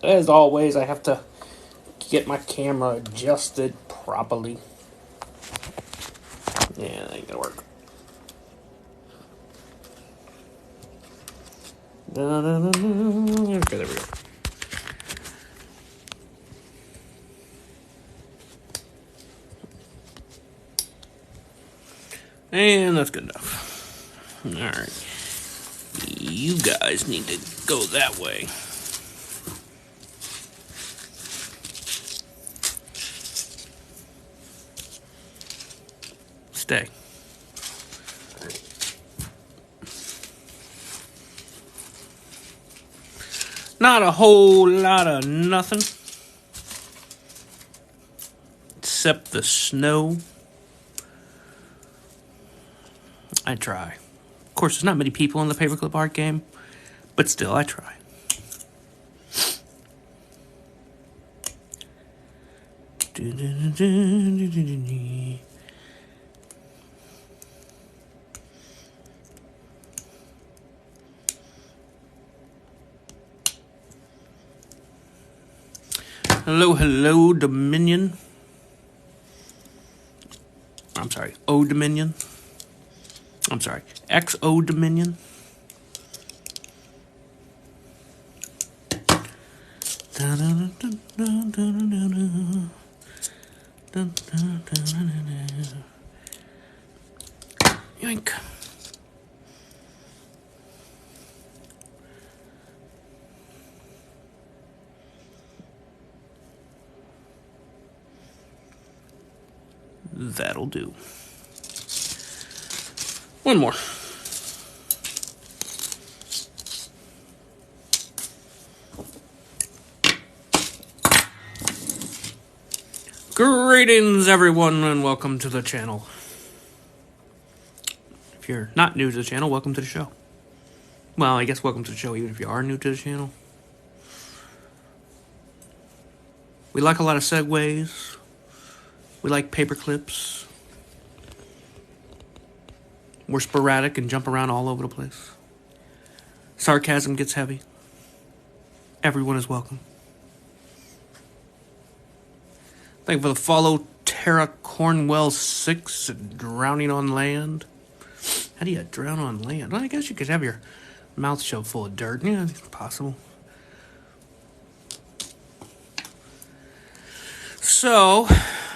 As always, I have to get my camera adjusted properly. Yeah, that ain't gonna work. Okay, there we go. And that's good enough. Alright. You guys need to go that way. Stay. Not a whole lot of nothing. Except the snow. I try. Of course, there's not many people in the Paperclip Art game, but still, I try. Hello, hello, Dominion. I'm sorry, O Dominion. I'm sorry, XO Dominion. Yoink. That'll do. One more. Greetings, everyone, and welcome to the channel. If you're not new to the channel, welcome to the show. Well, I guess welcome to the show, even if you are new to the channel. We like a lot of segues. We like paper clips. We're sporadic and jump around all over the place. Sarcasm gets heavy. Everyone is welcome. Thank you for the follow, Tara Cornwell 6, Drowning on Land. How do you drown on land? Well, I guess you could have your mouth shoved full of dirt. Yeah, it's possible. So,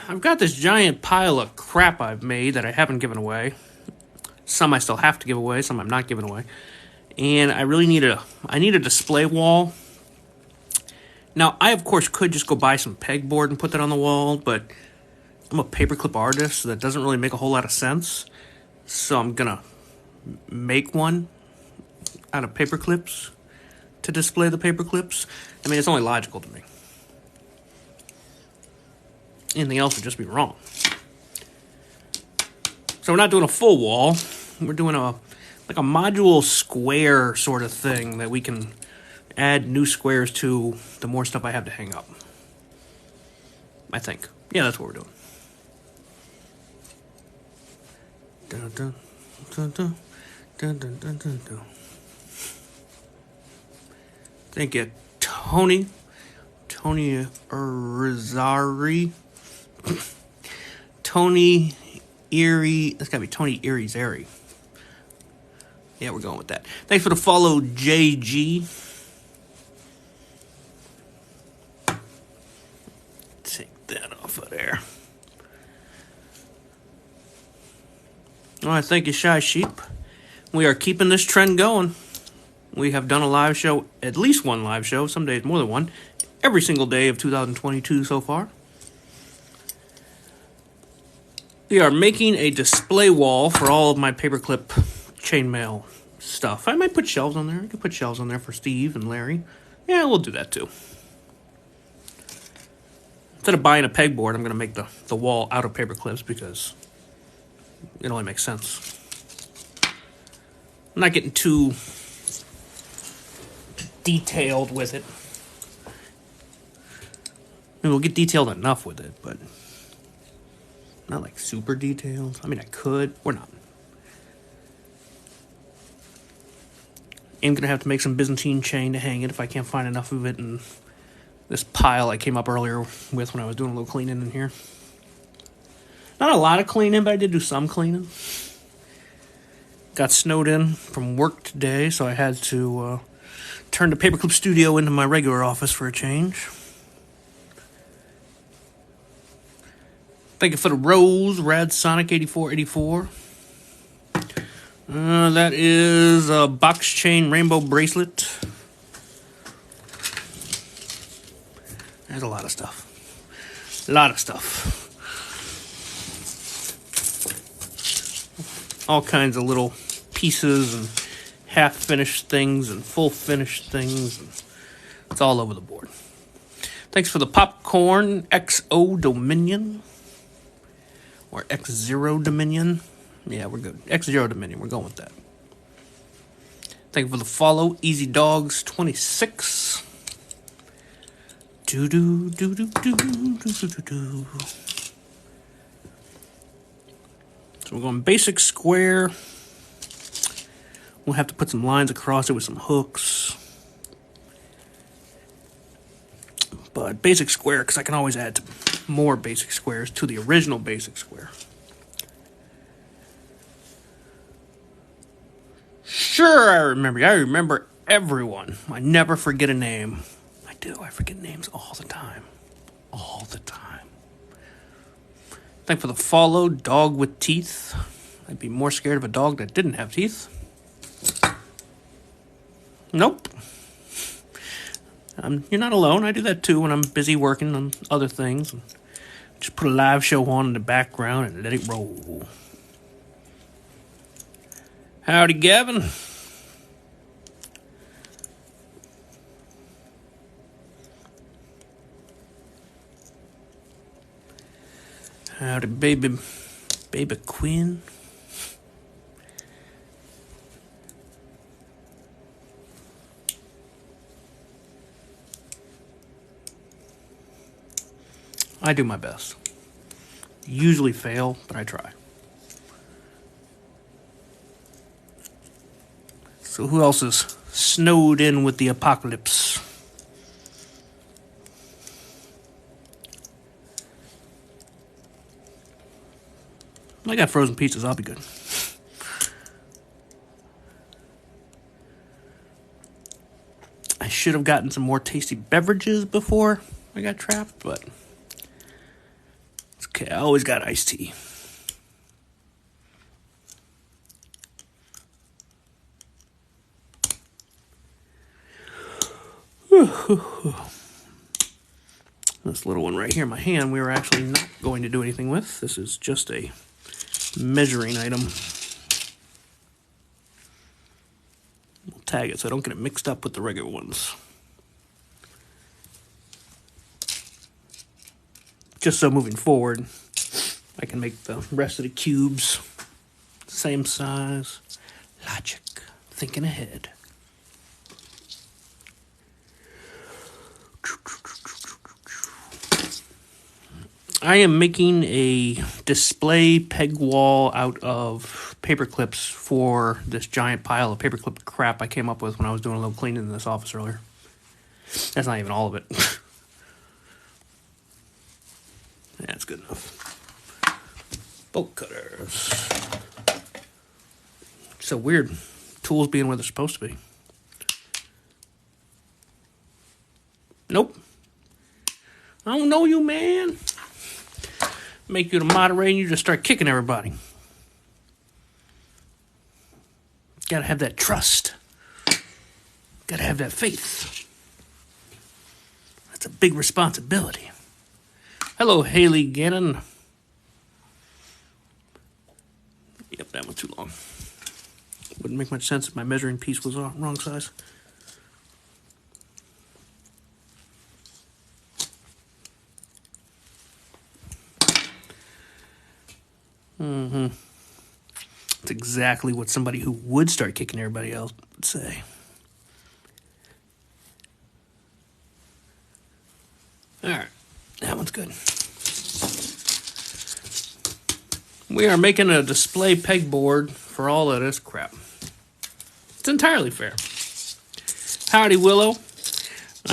I've got this giant pile of crap I've made that I haven't given away. Some I still have to give away, some I'm not giving away. And I really need a display wall. Now, I of course could just go buy some pegboard and put that on the wall, but I'm a paperclip artist, so that doesn't really make a whole lot of sense. So I'm gonna make one out of paper clips to display the paper clips. I mean, it's only logical to me. Anything else would just be wrong. So we're not doing a full wall. We're doing a module square sort of thing that we can add new squares to the more stuff I have to hang up. I think. Yeah, that's what we're doing. Dun, dun, dun, dun, dun, dun, dun, dun, dun. Thank you, Tony Rizari. Tony Erie. That's gotta be Tony Erie Zari. Yeah, we're going with that. Thanks for the follow, JG. Take that off of there. All right, thank you, Shy Sheep. We are keeping this trend going. We have done a live show, at least one live show, some days more than one, every single day of 2022 so far. We are making a display wall for all of my paperclip chainmail stuff. I might put shelves on there. I could put shelves on there for Steve and Larry. Yeah, we'll do that too. Instead of buying a pegboard, I'm going to make the wall out of paper clips because it only makes sense. I'm not getting too detailed with it. I mean, we'll get detailed enough with it, but not like super detailed. I mean, I could. We're not. I'm going to have to make some Byzantine chain to hang it if I can't find enough of it, and this pile I came up earlier with when I was doing a little cleaning in here. Not a lot of cleaning, but I did do some cleaning. Got snowed in from work today, so I had to turn the Paperclip studio into my regular office for a change. Thank you for the rose, Rad Sonic 8484. That is a box chain rainbow bracelet. There's a lot of stuff. A lot of stuff. All kinds of little pieces and half-finished things and full-finished things. It's all over the board. Thanks for the popcorn XO Dominion. Or X0 Dominion. Yeah, we're good. X0 Dominion, we're going with that. Thank you for the follow. Easy Dogs 26. So we're going basic square. We'll have to put some lines across it with some hooks. But basic square, because I can always add more basic squares to the original basic square. Sure, I remember you. I remember everyone. I never forget a name. I do. I forget names all the time. All the time. Thank for the follow, dog with teeth. I'd be more scared of a dog that didn't have teeth. Nope. You're not alone. I do that too when I'm busy working on other things. Just put a live show on in the background and let it roll. Howdy, Gavin. Howdy, baby Quinn. I do my best. Usually fail, but I try. So who else is snowed in with the apocalypse? I got frozen pizzas, I'll be good. I should have gotten some more tasty beverages before I got trapped, but it's okay, I always got iced tea. This little one right here in my hand, we were actually not going to do anything with. This is just a measuring item. We'll tag it so I don't get it mixed up with the regular ones. Just so moving forward, I can make the rest of the cubes the same size. Logic, thinking ahead. I am making a display peg wall out of paper clips for this giant pile of paperclip crap I came up with when I was doing a little cleaning in this office earlier. That's not even all of it. That's good enough. Bolt cutters. So weird. Tools being where they're supposed to be. Nope. I don't know you, man. Make you the moderator and you just start kicking everybody. Gotta have that trust. Gotta have that faith. That's a big responsibility. Hello, Haley Gannon. Yep, that one's too long. Wouldn't make much sense if my measuring piece was wrong size. That's exactly what somebody who would start kicking everybody else would say. Alright, that one's good. We are making a display pegboard for all of this crap. It's entirely fair. Howdy, Willow.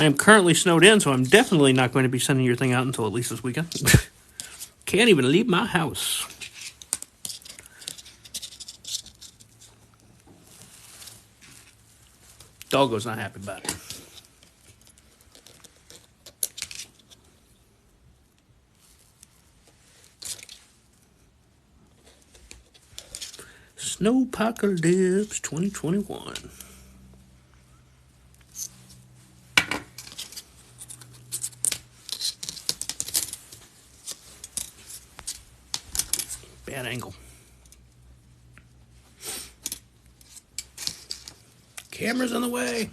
I am currently snowed in, so I'm definitely not going to be sending your thing out until at least this weekend. Can't even leave my house. Doggo's not happy about it. Snowpocalypse 2021. Bad angle. Camera's in the way.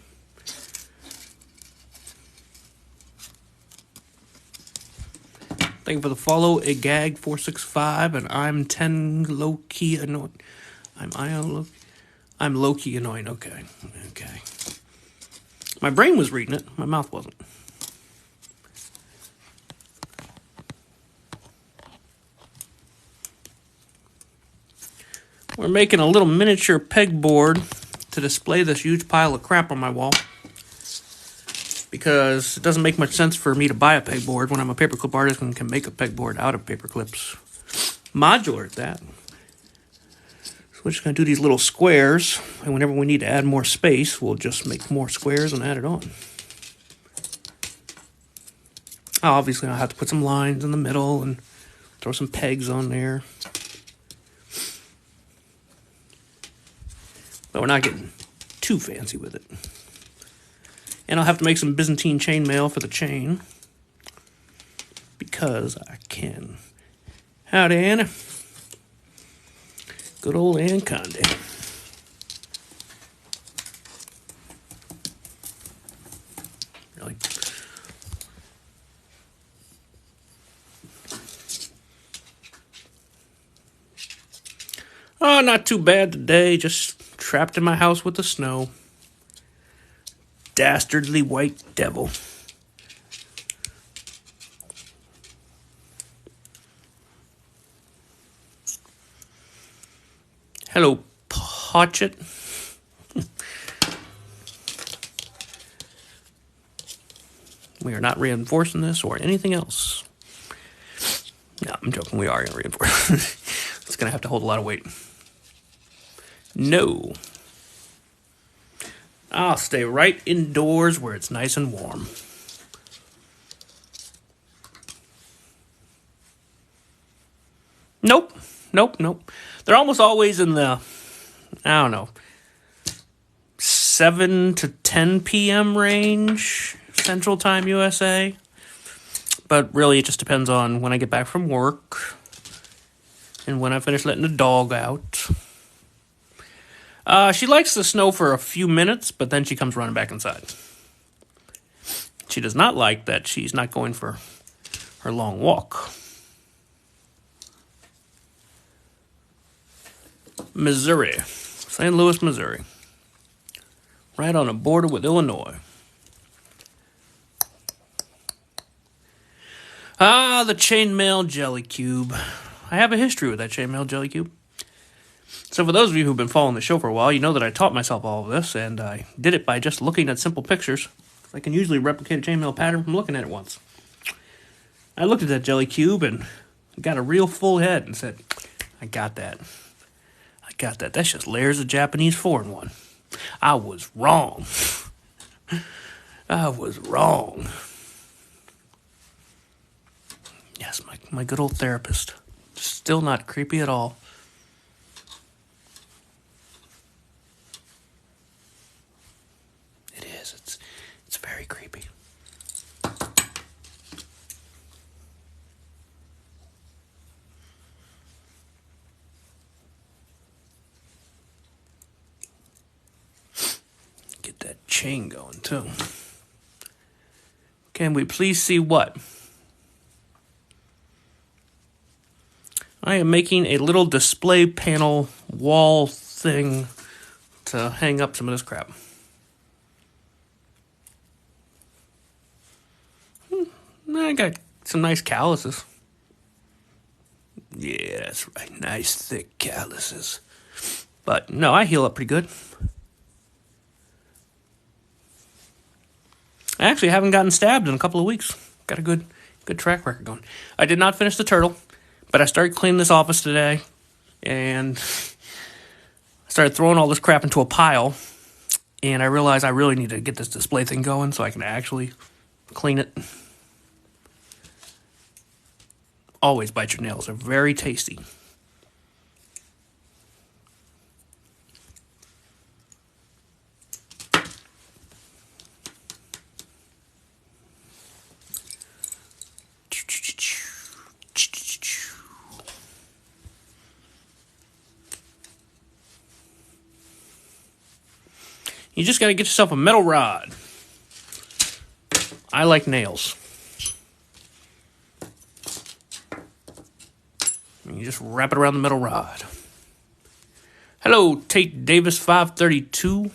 Thank you for the follow, a gag 465, and I'm 10 low key annoyed. I'm low key annoying. Okay. My brain was reading it. My mouth wasn't. We're making a little miniature pegboard to display this huge pile of crap on my wall, because it doesn't make much sense for me to buy a pegboard when I'm a paperclip artist and can make a pegboard out of paper clips. Modular at that. So we're just going to do these little squares, and whenever we need to add more space, we'll just make more squares and add it on. Obviously, I'll have to put some lines in the middle and throw some pegs on there. But we're not getting too fancy with it. And I'll have to make some Byzantine chainmail for the chain, because I can. Howdy, Anna. Good old Ann Conde. Really? Oh, not too bad today. Just trapped in my house with the snow. Dastardly white devil. Hello, Potchet. We are not reinforcing this or anything else. No, I'm joking. We are going to reinforce. It's going to have to hold a lot of weight. No. I'll stay right indoors where it's nice and warm. Nope. They're almost always in the, 7 to 10 p.m. range, Central Time, USA. But really, it just depends on when I get back from work and when I finish letting the dog out. She likes the snow for a few minutes, but then she comes running back inside. She does not like that she's not going for her long walk. Missouri. St. Louis, Missouri. Right on the border with Illinois. The chainmail jelly cube. I have a history with that chainmail jelly cube. So for those of you who've been following the show for a while, you know that I taught myself all of this, and I did it by just looking at simple pictures. I can usually replicate a chainmail pattern from looking at it once. I looked at that jelly cube and got a real full head and said, I got that. That's just layers of Japanese 4-in-1. I was wrong. Yes, my good old therapist. Still not creepy at all. It is. It's very creepy. Get that chain going too. Can we please see what? I am making a little display panel wall thing to hang up some of this crap. I got some nice calluses. Yeah, that's right. Nice thick calluses. But no, I heal up pretty good. I actually haven't gotten stabbed in a couple of weeks. Got a good track record going. I did not finish the turtle, but I started cleaning this office today, and I started throwing all this crap into a pile, and I realized I really need to get this display thing going so I can actually clean it. Always bite your nails. They're very tasty. You just got to get yourself a metal rod. I like nails. And you just wrap it around the metal rod. Hello, Tate Davis 532.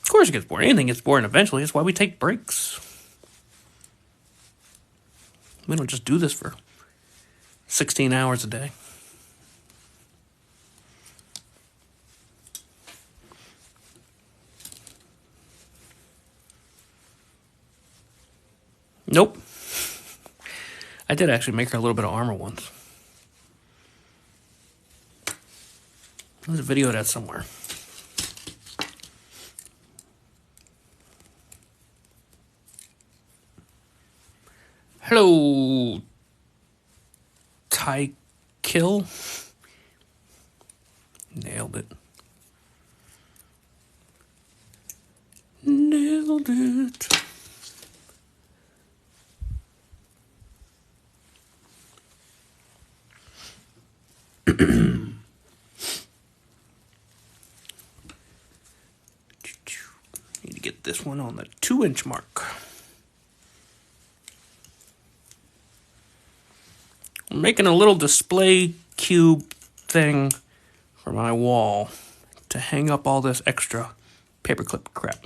Of course it gets boring. Anything gets boring eventually. That's why we take breaks. We don't just do this for 16 hours a day. Nope. I did actually make her a little bit of armor once. There's a video of that somewhere. Hello, Ty Kill. Nailed it. Nailed it. Need to get this one on the 2-inch mark. I'm making a little display cube thing for my wall to hang up all this extra paperclip crap.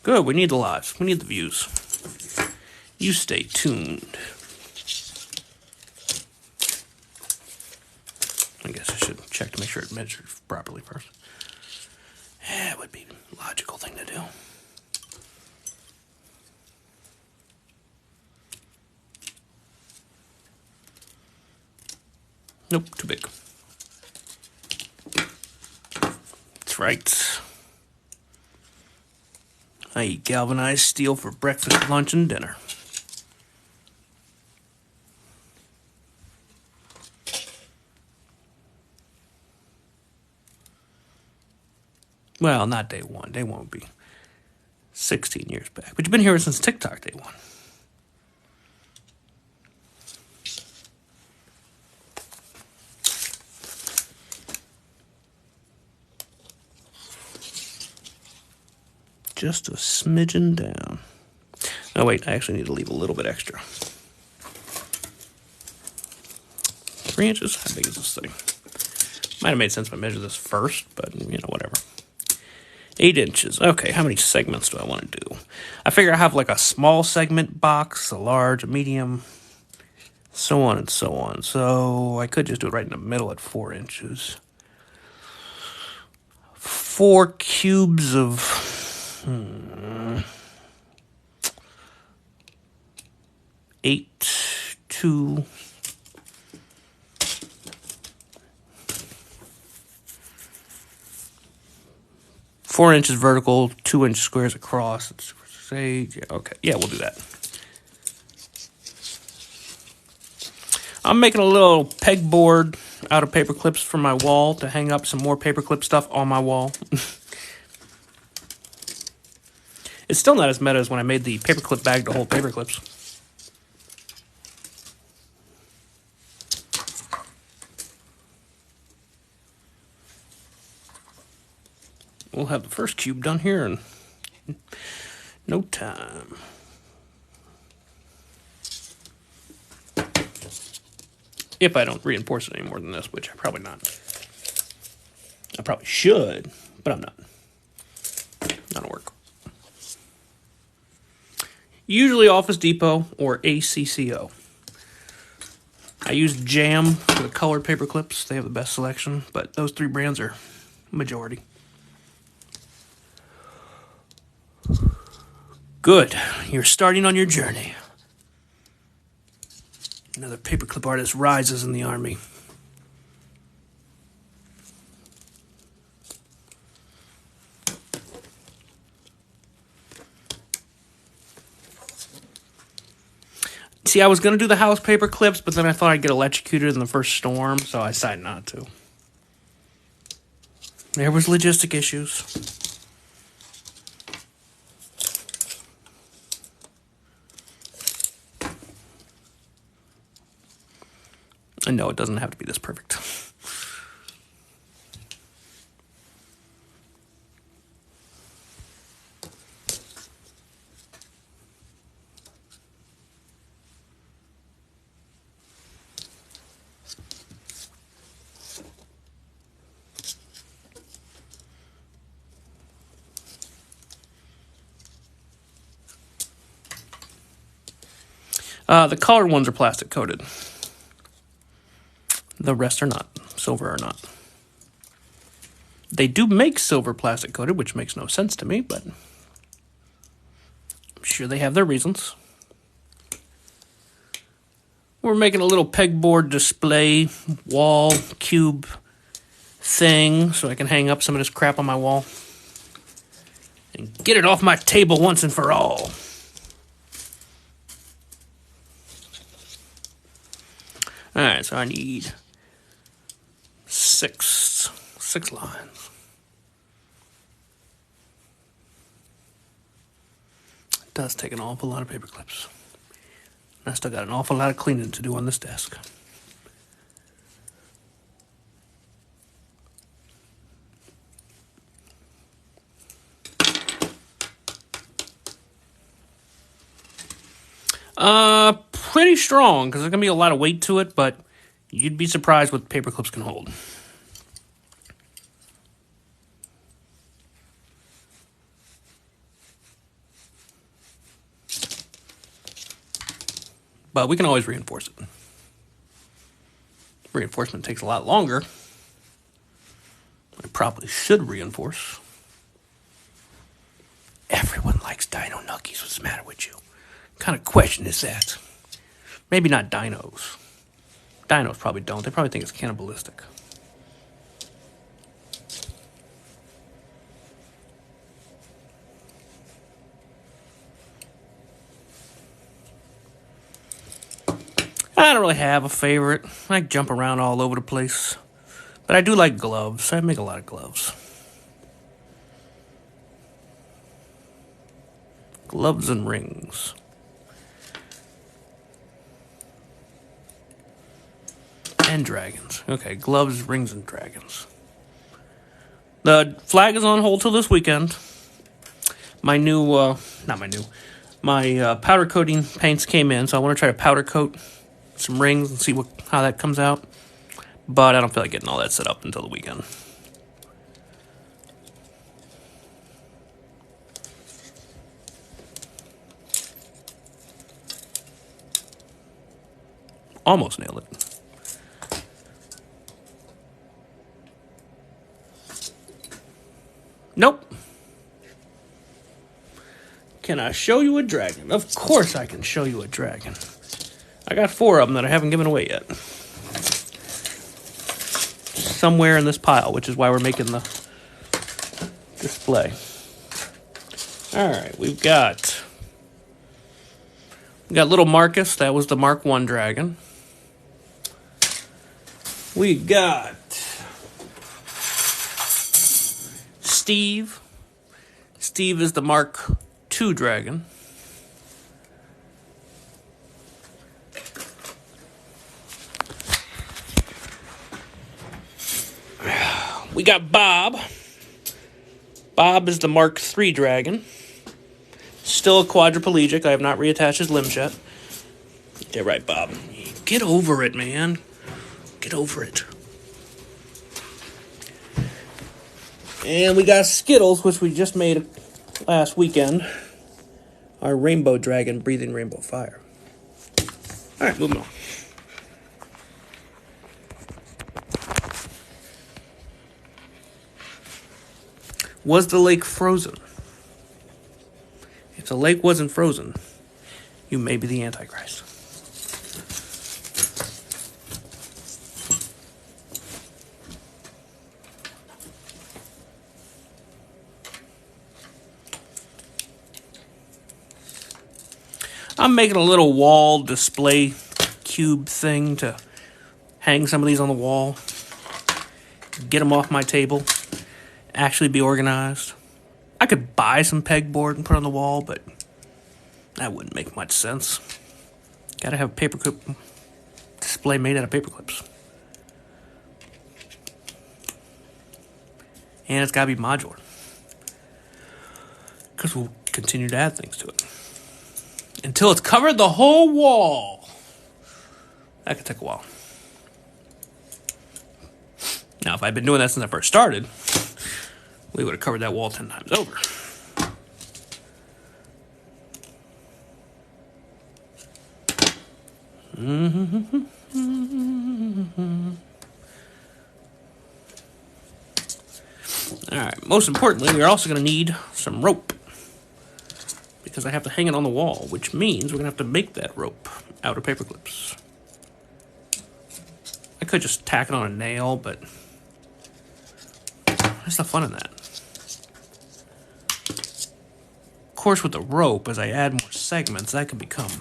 Good, we need the lives. We need the views. You stay tuned. I guess I should check to make sure it measures properly first. Yeah, it would be a logical thing to do. Nope, too big. That's right. I eat galvanized steel for breakfast, lunch, and dinner. Well, not day one. Day one would be 16 years back. But you've been here since TikTok day one. Just a smidgen down. Oh, wait, I actually need to leave a little bit extra. 3 inches? How big is this thing? Might have made sense if I measure this first, but, whatever. 8 inches. Okay, how many segments do I want to do? I figure I have like a small segment box, a large, a medium, so on and so on. So I could just do it right in the middle at 4 inches. 4 cubes of... 8, 2... 4 inches vertical, 2 inch squares across. Let's say, yeah, okay, yeah, we'll do that. I'm making a little pegboard out of paper clips for my wall to hang up some more paperclip stuff on my wall. It's still not as meta as when I made the paperclip bag to hold paperclips. We'll have the first cube done here in no time. If I don't reinforce it any more than this, which I'm probably not. I probably should, but I'm not. Usually Office Depot or ACCO. I use Jam for the colored paper clips. They have the best selection, but those 3 brands are majority. Good. You're starting on your journey. Another paperclip artist rises in the army. See, I was going to do the house paper clips, but then I thought I'd get electrocuted in the first storm, so I decided not to. There was logistic issues. And no, it doesn't have to be this perfect. The colored ones are plastic coated. The rest are not. Silver are not. They do make silver plastic coated, which makes no sense to me, but I'm sure they have their reasons. We're making a little pegboard display wall cube thing so I can hang up some of this crap on my wall and get it off my table once and for all. Alright, so I need six lines. It does take an awful lot of paper clips. I still got an awful lot of cleaning to do on this desk. Pretty strong, because there's going to be a lot of weight to it, but you'd be surprised what paper clips can hold. But we can always reinforce it. Reinforcement takes a lot longer. I probably should reinforce. Everyone likes dino nuggies. What's the matter with you? What kind of question is that? Maybe not dinos. Dinos probably don't. They probably think it's cannibalistic. I don't really have a favorite. I jump around all over the place. But I do like gloves. I make a lot of gloves. Gloves and rings. And dragons. Okay, gloves, rings, and dragons. The flag is on hold till this weekend. My powder coating paints came in, so I want to try to powder coat some rings and see how that comes out. But I don't feel like getting all that set up until the weekend. Almost nailed it. Nope. Can I show you a dragon? Of course I can show you a dragon. I got 4 of them that I haven't given away yet. Somewhere in this pile, which is why we're making the display. Alright, we've got little Marcus. That was the Mark I dragon. We got Steve. Steve is the Mark II dragon. We got Bob. Bob is the Mark III dragon. Still a quadriplegic. I have not reattached his limbs yet. Yeah, right, Bob. Get over it, man. Get over it. And we got Skittles, which we just made last weekend. our rainbow dragon breathing rainbow fire. Alright, moving on. Was the lake frozen? If the lake wasn't frozen, you may be the Antichrist. I'm making a little wall display cube thing to hang some of these on the wall. Get them off my table. Actually be organized. I could buy some pegboard and put on the wall, but that wouldn't make much sense. Gotta have a paperclip display made out of paperclips. And it's gotta be modular, because we'll continue to add things to it until it's covered the whole wall. That could take a while. Now, if I'd been doing that since I first started, we would have covered that wall 10 times over. Alright, most importantly, we're also going to need some rope, because I have to hang it on the wall, which means we're going to have to make that rope out of paper clips. I could just tack it on a nail, but what's the fun in that? Of course, with the rope, as I add more segments, that can become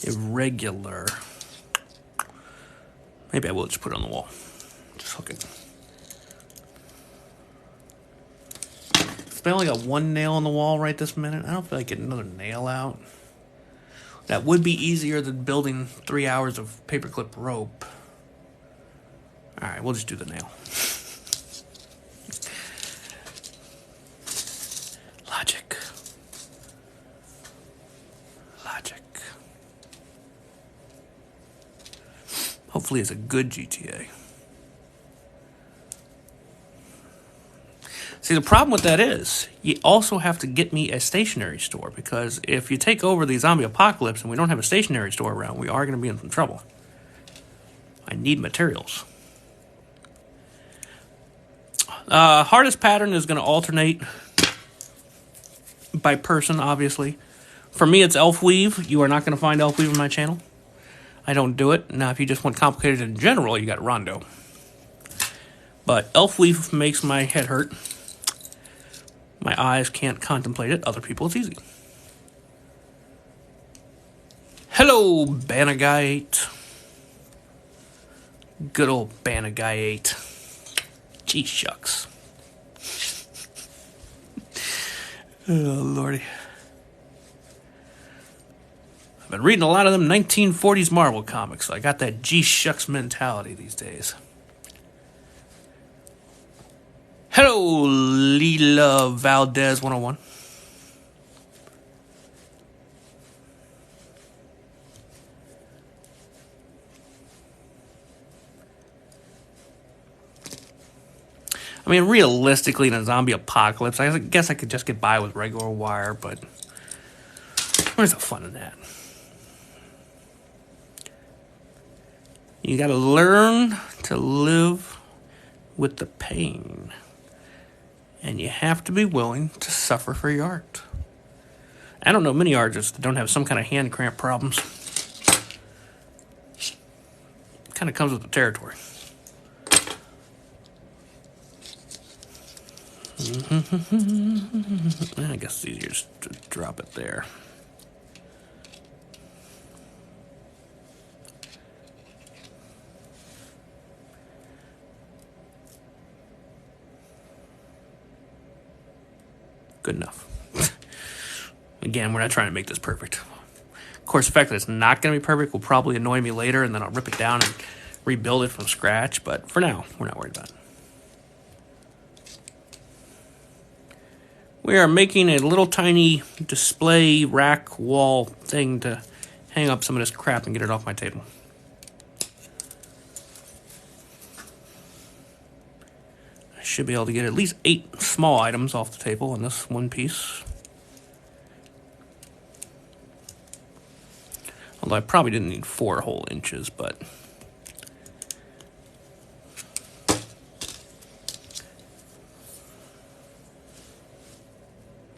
irregular. Maybe I will just put it on the wall. Just hook it. I only got one nail on the wall right this minute. I don't feel like getting another nail out. That would be easier than building 3 hours of paperclip rope. Alright, we'll just do the nail. Logic. Logic. Hopefully it's a good GTA. See, the problem with that is, you also have to get me a stationery store, because if you take over the zombie apocalypse and we don't have a stationery store around, we are going to be in some trouble. I need materials. Hardest pattern is going to alternate by person, obviously. For me, it's elf weave. You are not going to find elf weave on my channel. I don't do it. Now, if you just want complicated in general, you got rondo. But elf weave makes my head hurt. My eyes can't contemplate it. Other people, it's easy. Hello, Banagite. Good old Banagite. Gee shucks. Oh, Lordy. I've been reading a lot of them 1940s Marvel comics, so I got that gee shucks mentality these days. Hello, Lila Valdez 101. I mean, realistically, in a zombie apocalypse, I guess I could just get by with regular wire, but where's the fun in that? You gotta learn to live with the pain. And you have to be willing to suffer for your art. I don't know many artists that don't have some kind of hand cramp problems. It kind of comes with the territory. I guess it's easier just to drop it there. Good enough. Again, we're not trying to make this perfect. Of course, the fact that it's not going to be perfect will probably annoy me later, and then I'll rip it down and rebuild it from scratch. But for now, we're not worried about it. We are making a little tiny display rack wall thing to hang up some of this crap and get it off my table. I should be able to get at least 8 small items off the table in this one piece. Although I probably didn't need 4 whole inches, but...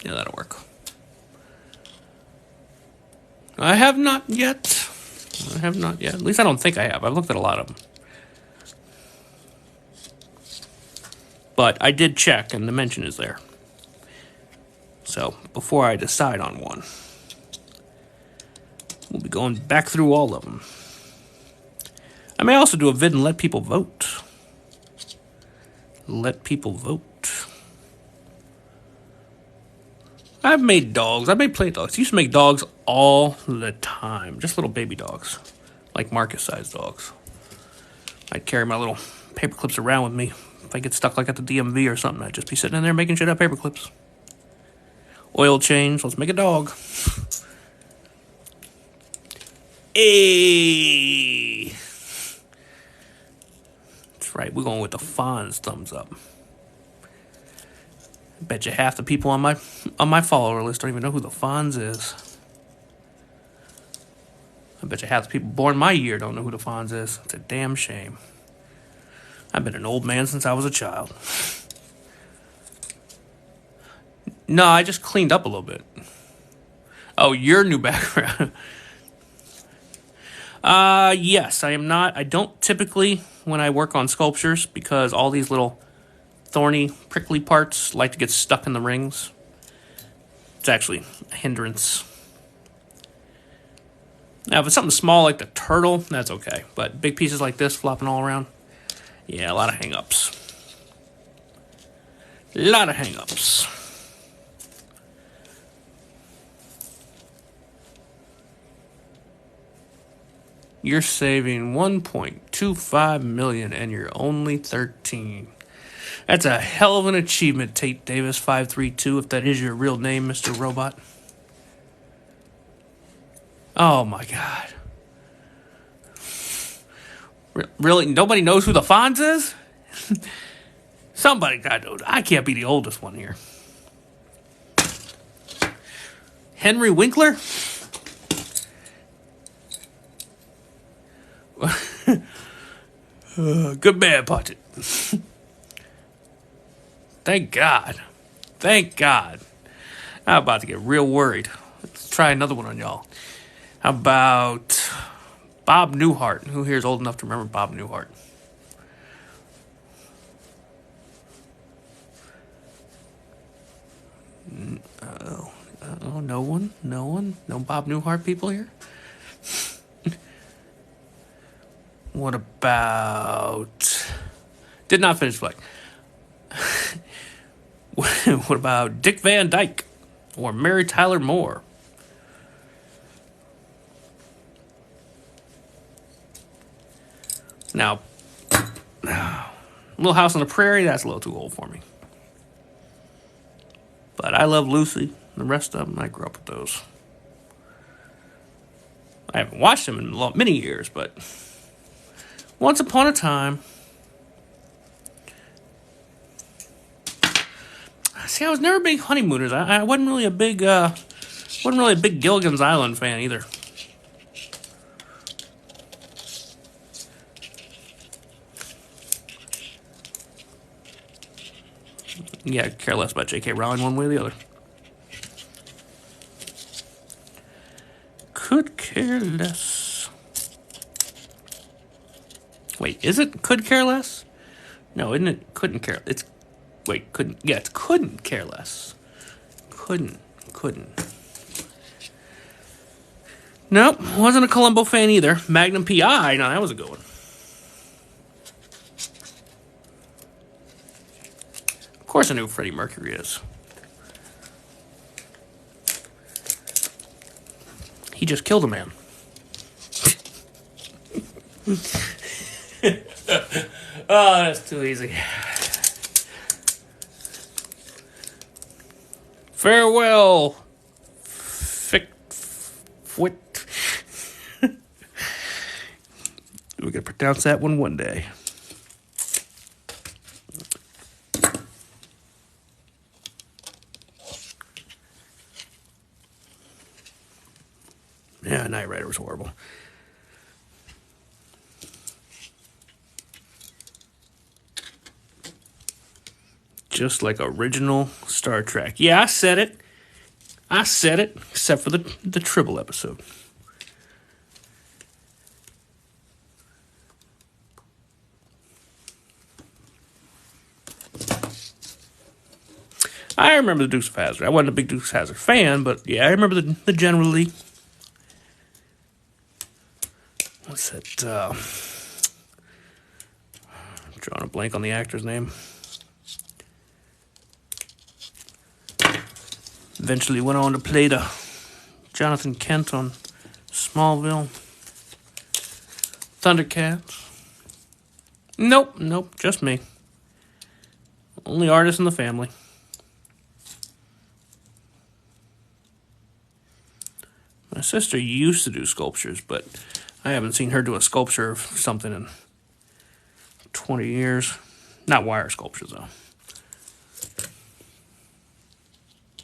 yeah, that'll work. I have not yet. I have not yet. At least I don't think I have. I've looked at a lot of them. But I did check, and the mention is there. So, before I decide on one, we'll be going back through all of them. I may also do a vid and let people vote. Let people vote. I've made dogs. I've made play dogs. I used to make dogs all the time. Just little baby dogs. Like Marcus-sized dogs. I'd carry my little paper clips around with me. If I get stuck like at the DMV or something, I'd just be sitting in there making shit out of paper clips. Oil change. Let's make a dog. Hey! That's right. We're going with the Fonz thumbs up. I bet you half the people on my follower list don't even know who the Fonz is. I bet you half the people born my year don't know who the Fonz is. It's a damn shame. I've been an old man since I was a child. No, I just cleaned up a little bit. Oh, your new background. Yes, I am not. I don't typically, when I work on sculptures, because all these little thorny, prickly parts like to get stuck in the rings. It's actually a hindrance. Now, if it's something small like the turtle, that's okay. But big pieces like this flopping all around, yeah, a lot of hang-ups. A lot of hang-ups. You're saving $1.25 million and you're only 13. That's a hell of an achievement, Tate Davis 532, if that is your real name, Mr. Robot. Oh my God. Really? Nobody knows who the Fonz is? Somebody got to know. I can't be the oldest one here. Henry Winkler? Good man, Putt. Thank God. Thank God. I'm about to get real worried. Let's try another one on y'all. How about Bob Newhart? Who here is old enough to remember Bob Newhart? Oh, no one? No one? No Bob Newhart people here? What about... Did not finish playing. What about Dick Van Dyke or Mary Tyler Moore? Now, Little House on the Prairie, that's a little too old for me. But I Love Lucy. The rest of them, I grew up with those. I haven't watched them in many years, but once upon a time. See, I was never a big Honeymooners. I wasn't really a big Gilligan's Island fan either. Yeah, I care less about J.K. Rowling one way or the other. Could care less. Wait, is it could care less? No, isn't it couldn't care? It's wait, couldn't. Yeah, it's couldn't care less. Couldn't. Nope, wasn't a Columbo fan either. Magnum P.I. No, that was a good one. Of course I knew who Freddie Mercury is. He just killed a man. Oh, that's too easy. Farewell, Fwit. We're gonna pronounce that one day. Yeah, Knight Rider was horrible. Just like original Star Trek. Yeah, I said it. I said it, except for the Tribble episode. I remember the Dukes of Hazzard. I wasn't a big Dukes of Hazzard fan, but yeah, I remember the generally. What's that? I'm drawing a blank on the actor's name. Eventually went on to play the Jonathan Kent on Smallville. Thundercats. Nope, just me. Only artist in the family. My sister used to do sculptures, but I haven't seen her do a sculpture of something in 20 years. Not wire sculptures, though.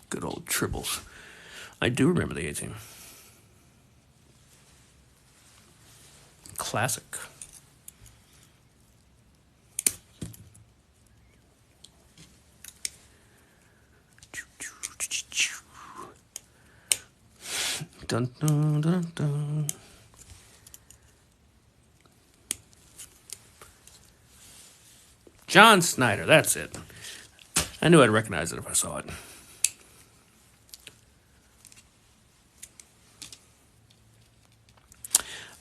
Good old Tribbles. I do remember the A-Team. Classic. Dun, dun, dun, dun. John Snyder, that's it. I knew I'd recognize it if I saw it.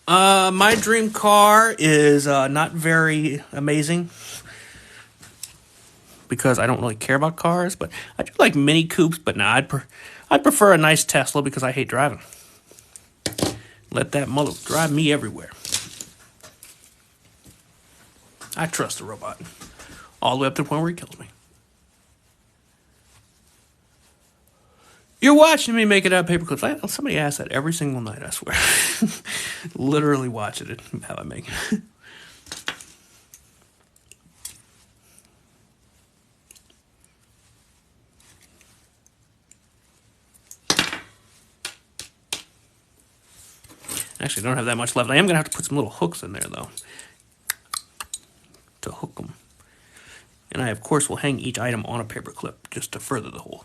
My dream car is not very amazing because I don't really care about cars, but I do like Mini Coupes, but nah, I'd prefer a nice Tesla because I hate driving. Let that mother drive me everywhere. I trust the robot. All the way up to the point where he kills me. You're watching me make it out of paperclips. Somebody asks that every single night, I swear. Literally watching it, how I make it. Actually, I don't have that much left. I am going to have to put some little hooks in there, though, to hook them. And I, of course, will hang each item on a paperclip just to further the whole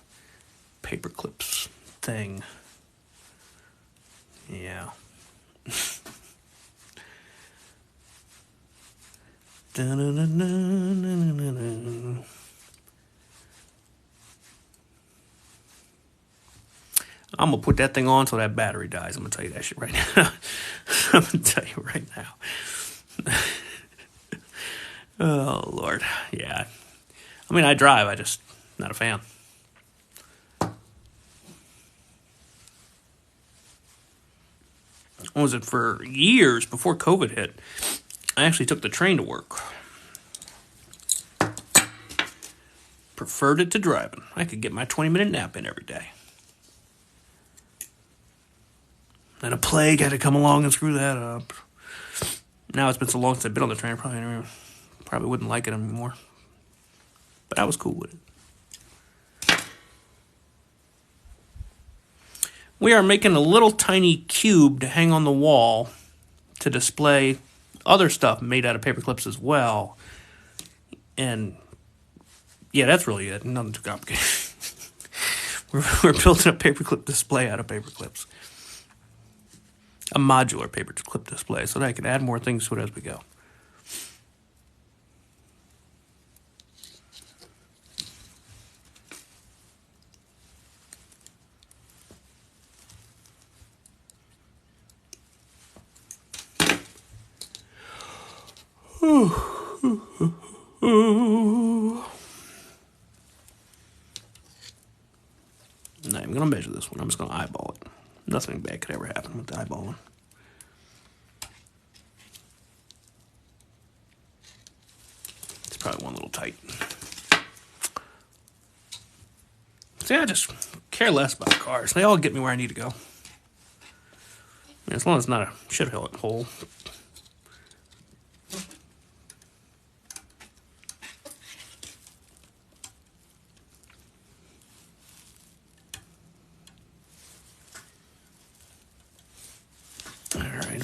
paperclips thing. Yeah. I'm going to put that thing on until that battery dies. I'm going to tell you that shit right now. I'm going to tell you right now. Oh, Lord. Yeah. I mean, I drive. I just not a fan. What was it? For years before COVID hit, I actually took the train to work. Preferred it to driving. I could get my 20-minute nap in every day. And a plague had to come along and screw that up. Now it's been so long since I've been on the train, I probably wouldn't like it anymore. But I was cool with it. We are making a little tiny cube to hang on the wall to display other stuff made out of paperclips as well. And yeah, that's really it. Nothing too complicated. We're building a paperclip display out of paperclips. A modular paperclip display so that I can add more things to it as we go. I'm not even going to measure this one. I'm just going to eyeball it. Nothing bad could ever happen with the eyeballing. It's probably one little tight. See, I just care less about cars. They all get me where I need to go. As long as it's not a shithole.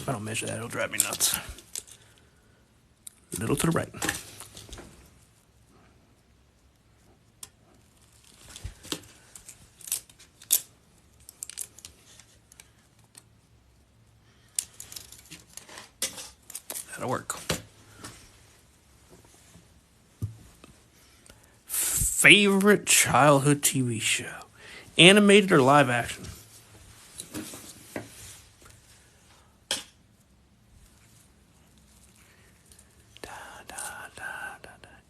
If I don't measure that, it'll drive me nuts. A little to the right. That'll work. Favorite childhood TV show? Animated or live action?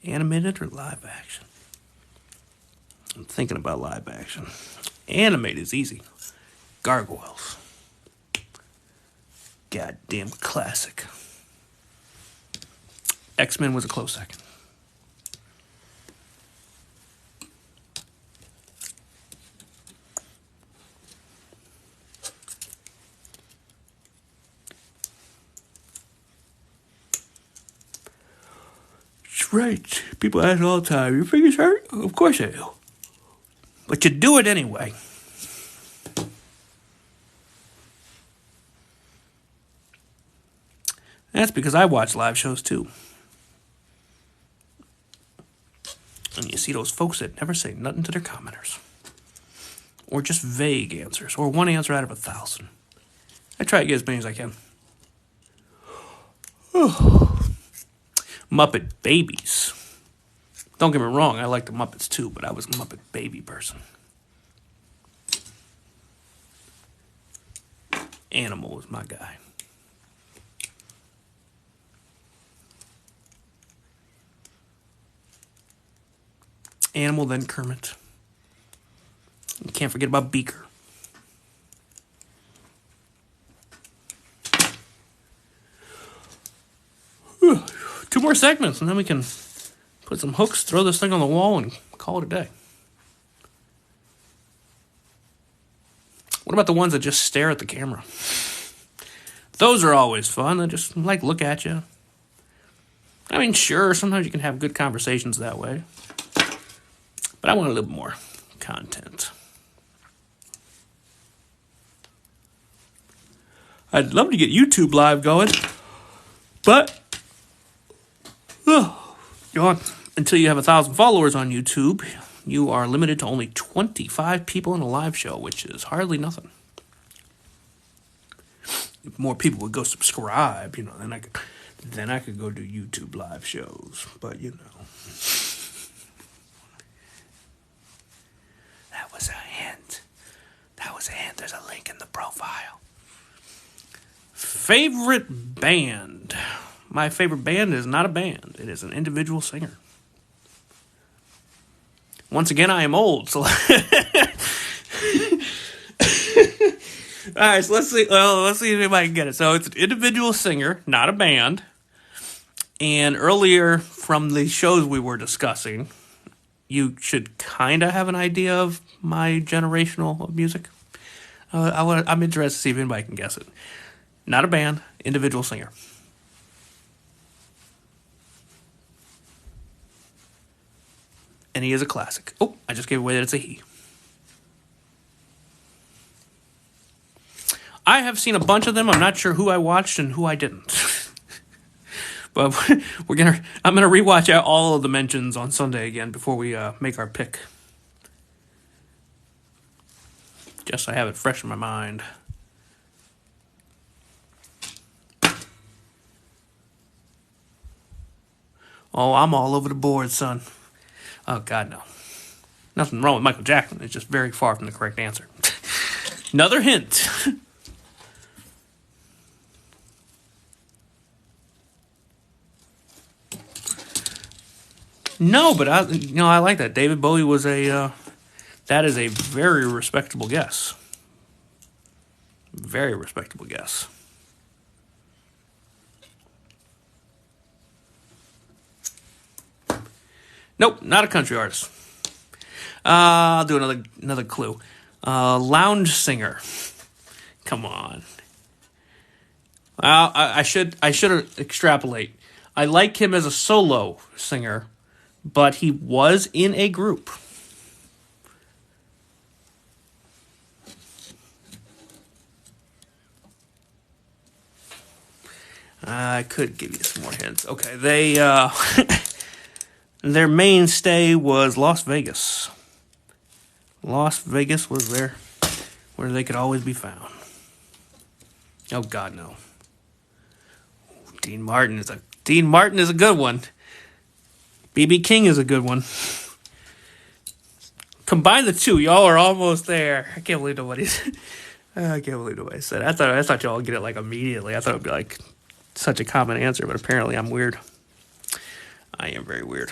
Animated or live action? I'm thinking about live action. Animated is easy. Gargoyles. Goddamn classic. X-Men was a close second. Right. People ask all the time, your fingers hurt? Of course they do. But you do it anyway. That's because I watch live shows too. And you see those folks that never say nothing to their commenters. Or just vague answers. Or one answer out of 1,000. I try to get as many as I can. Muppet Babies. Don't get me wrong, I like the Muppets too, but I was a Muppet Baby person. Animal was my guy. Animal, then Kermit. You can't forget about Beaker. Two more segments, and then we can put some hooks, throw this thing on the wall, and call it a day. What about the ones that just stare at the camera? Those are always fun. They just, look at you. I mean, sure, sometimes you can have good conversations that way. But I want a little more content. I'd love to get YouTube Live going, but until you have 1,000 followers on YouTube, you are limited to only 25 people in a live show, which is hardly nothing. If more people would go subscribe, then I could go do YouTube Live shows. But that was a hint. There's a link in the profile. Favorite band. My favorite band is not a band. It is an individual singer. Once again, I am old, so... Alright, so let's see if anybody can get it. So it's an individual singer, not a band. And earlier from the shows we were discussing, you should kind of have an idea of my generational music. I'm interested to see if anybody can guess it. Not a band, individual singer. And he is a classic. Oh, I just gave away that it's a he. I have seen a bunch of them. I'm not sure who I watched and who I didn't. But I'm gonna rewatch out all of the mentions on Sunday again before we make our pick. Just so I have it fresh in my mind. Oh, I'm all over the board, son. Oh, God, no. Nothing wrong with Michael Jackson. It's just very far from the correct answer. Another hint. No, but I like that. David Bowie was that is a very respectable guess. Very respectable guess. Nope, not a country artist. I'll do another clue. Lounge singer. Come on. I should extrapolate. I like him as a solo singer, but he was in a group. I could give you some more hints. Okay, they their mainstay was Las Vegas. Las Vegas was where they could always be found. Oh God, no. Dean Martin is a good one. B.B. King is a good one. Combine the two, y'all are almost there. I can't believe nobody said it. I thought y'all would get it like immediately. I thought it would be like such a common answer, but apparently I'm weird. I am very weird.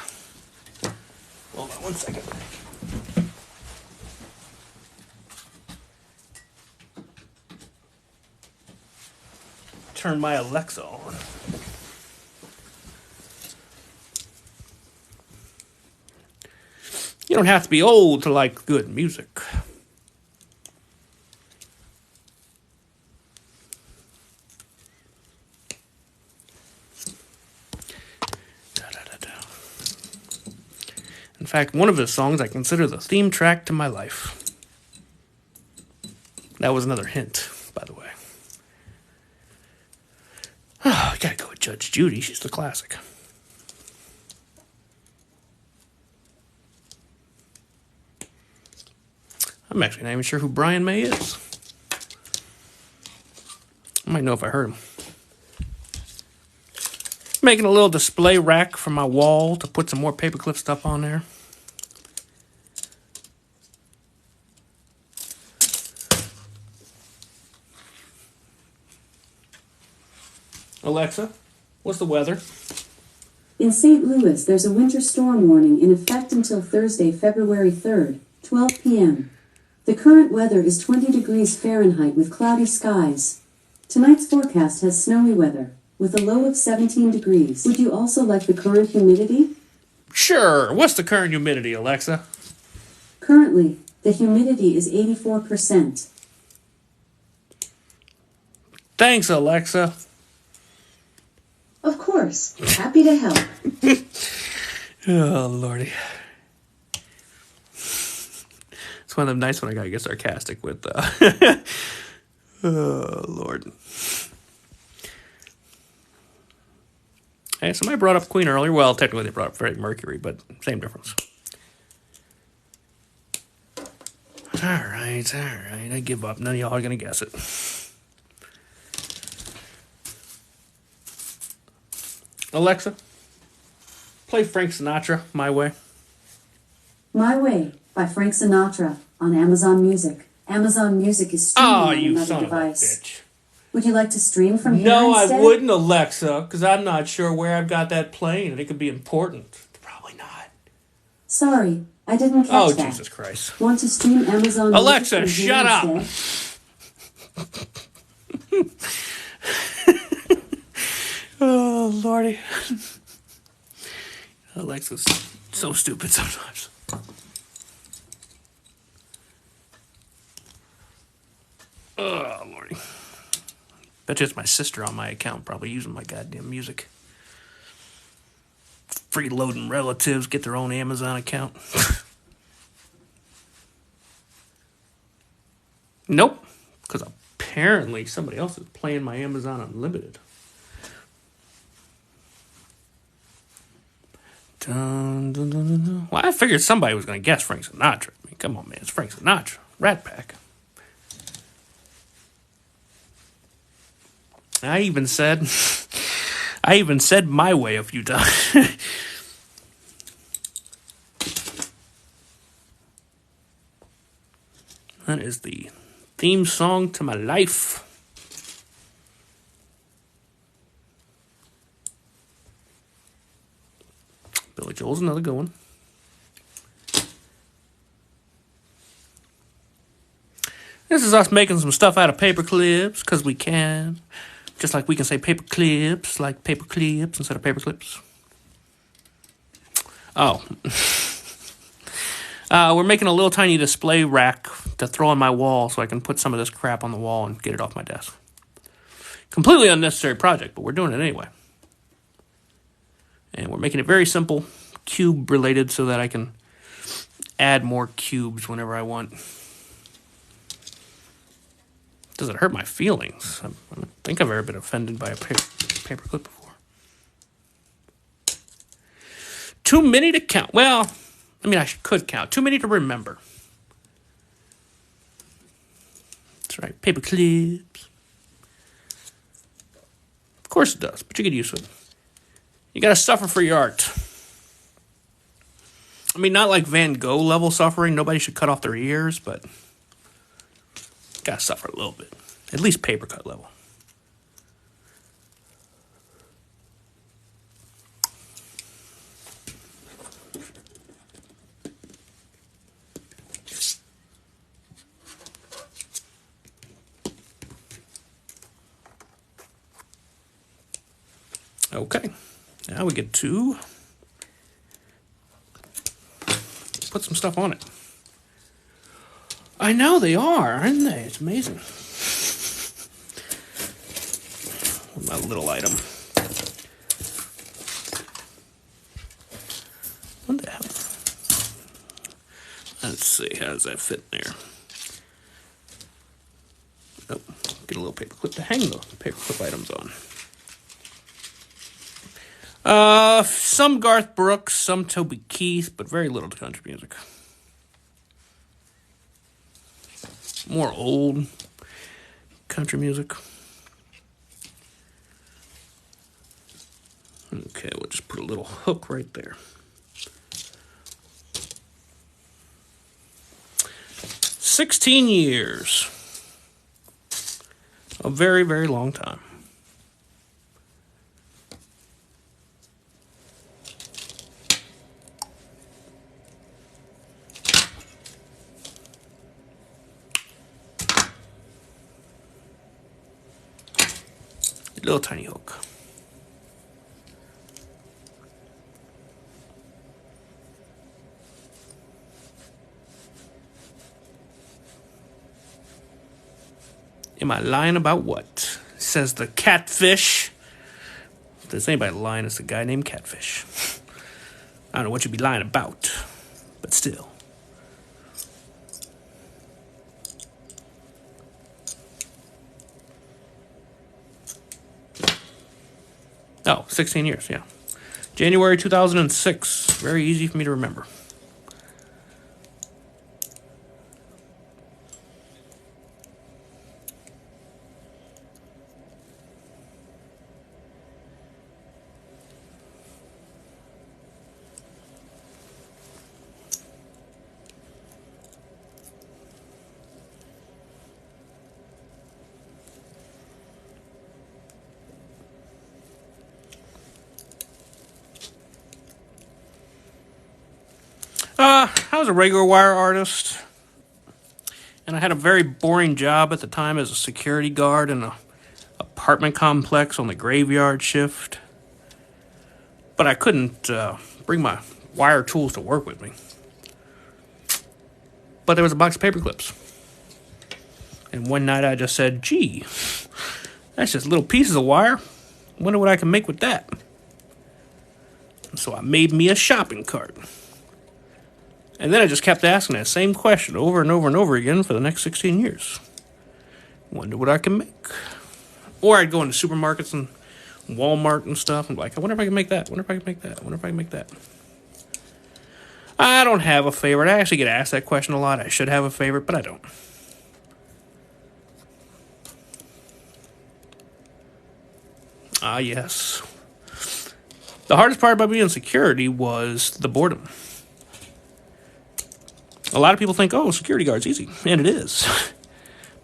Hold on one second. Turn my Alexa on. You don't have to be old to like good music. In fact, one of his songs I consider the theme track to my life. That was another hint, by the way. Oh, I gotta go with Judge Judy. She's the classic. I'm actually not even sure who Brian May is. I might know if I heard him. Making a little display rack for my wall to put some more paperclip stuff on there. Alexa, what's the weather? In St. Louis, there's a winter storm warning in effect until Thursday, February 3rd, 12 p.m. The current weather is 20 degrees Fahrenheit with cloudy skies. Tonight's forecast has snowy weather, with a low of 17 degrees. Would you also like the current humidity? Sure. What's the current humidity, Alexa? Currently, the humidity is 84%. Thanks, Alexa. Of course. Happy to help. Oh, Lordy. It's one of them nights when I gotta get sarcastic with, oh, Lord. Hey, somebody brought up Queen earlier. Well, technically they brought up Freddie Mercury, but same difference. All right. I give up. None of y'all are gonna guess it. Alexa, play Frank Sinatra, My Way. My Way by Frank Sinatra on Amazon Music. Amazon Music is streaming on another device. Bitch. Would you like to stream from here No, instead? I wouldn't, Alexa, because I'm not sure where I've got that playing, and it could be important. Probably not. Sorry, I didn't catch that. Oh, Jesus Christ. Want to stream Amazon Alexa, Music from shut here up! instead? Oh, Lordy. Alexa's so stupid sometimes. Oh, Lordy. Bet you it's my sister on my account probably using my goddamn music. Freeloading relatives get their own Amazon account. Nope. Because apparently somebody else is playing my Amazon Unlimited. Dun, dun, dun, dun, dun. Well, I figured somebody was going to guess Frank Sinatra. I mean, come on, man. It's Frank Sinatra. Rat Pack. I even said My Way a few times. That is the theme song to my life. Billy Joel's another good one. This is us making some stuff out of paper clips, because we can. Just like we can say paper clips, like paper clips instead of paper clips. Oh. We're making a little tiny display rack to throw on my wall so I can put some of this crap on the wall and get it off my desk. Completely unnecessary project, but we're doing it anyway. And we're making it very simple, cube related, so that I can add more cubes whenever I want. Does it hurt my feelings? I don't think I've ever been offended by a paper. paperclip before. Too many to count. Well, I mean, I could count. Too many to remember. That's right, paper clips. Of course it does, but you get used to it. You gotta suffer for your art. I mean, not like Van Gogh level suffering. Nobody should cut off their ears, but you gotta suffer a little bit. At least paper cut level. Okay, now we get to put some stuff on it. I know they are, aren't they? It's amazing. My little item. What the hell? Let's see, how does that fit in there? Oh, get a little paper clip to hang the paper clip items on. Some Garth Brooks, some Toby Keith, but very little to country music. More old country music. Okay, we'll just put a little hook right there. 16 years. A very, very long time. Little tiny hook. Am I lying about what? Says the catfish. If there's anybody lying, it's a guy named Catfish. I don't know what you'd be lying about, but still. Oh, 16 years, yeah. January 2006. Very easy for me to remember. I was a regular wire artist, and I had a very boring job at the time as a security guard in an apartment complex on the graveyard shift. But I couldn't bring my wire tools to work with me. But there was a box of paper clips. And one night I just said, gee, that's just little pieces of wire. Wonder what I can make with that. And so I made me a shopping cart. And then I just kept asking that same question over and over and over again for the next 16 years. Wonder what I can make. Or I'd go into supermarkets and Walmart and stuff and be like, I wonder if I can make that. Wonder if I can make that. Wonder if I can make that. I don't have a favorite. I actually get asked that question a lot. I should have a favorite, but I don't. Ah, yes. The hardest part about being in security was the boredom. A lot of people think, oh, security guard's easy. And it is.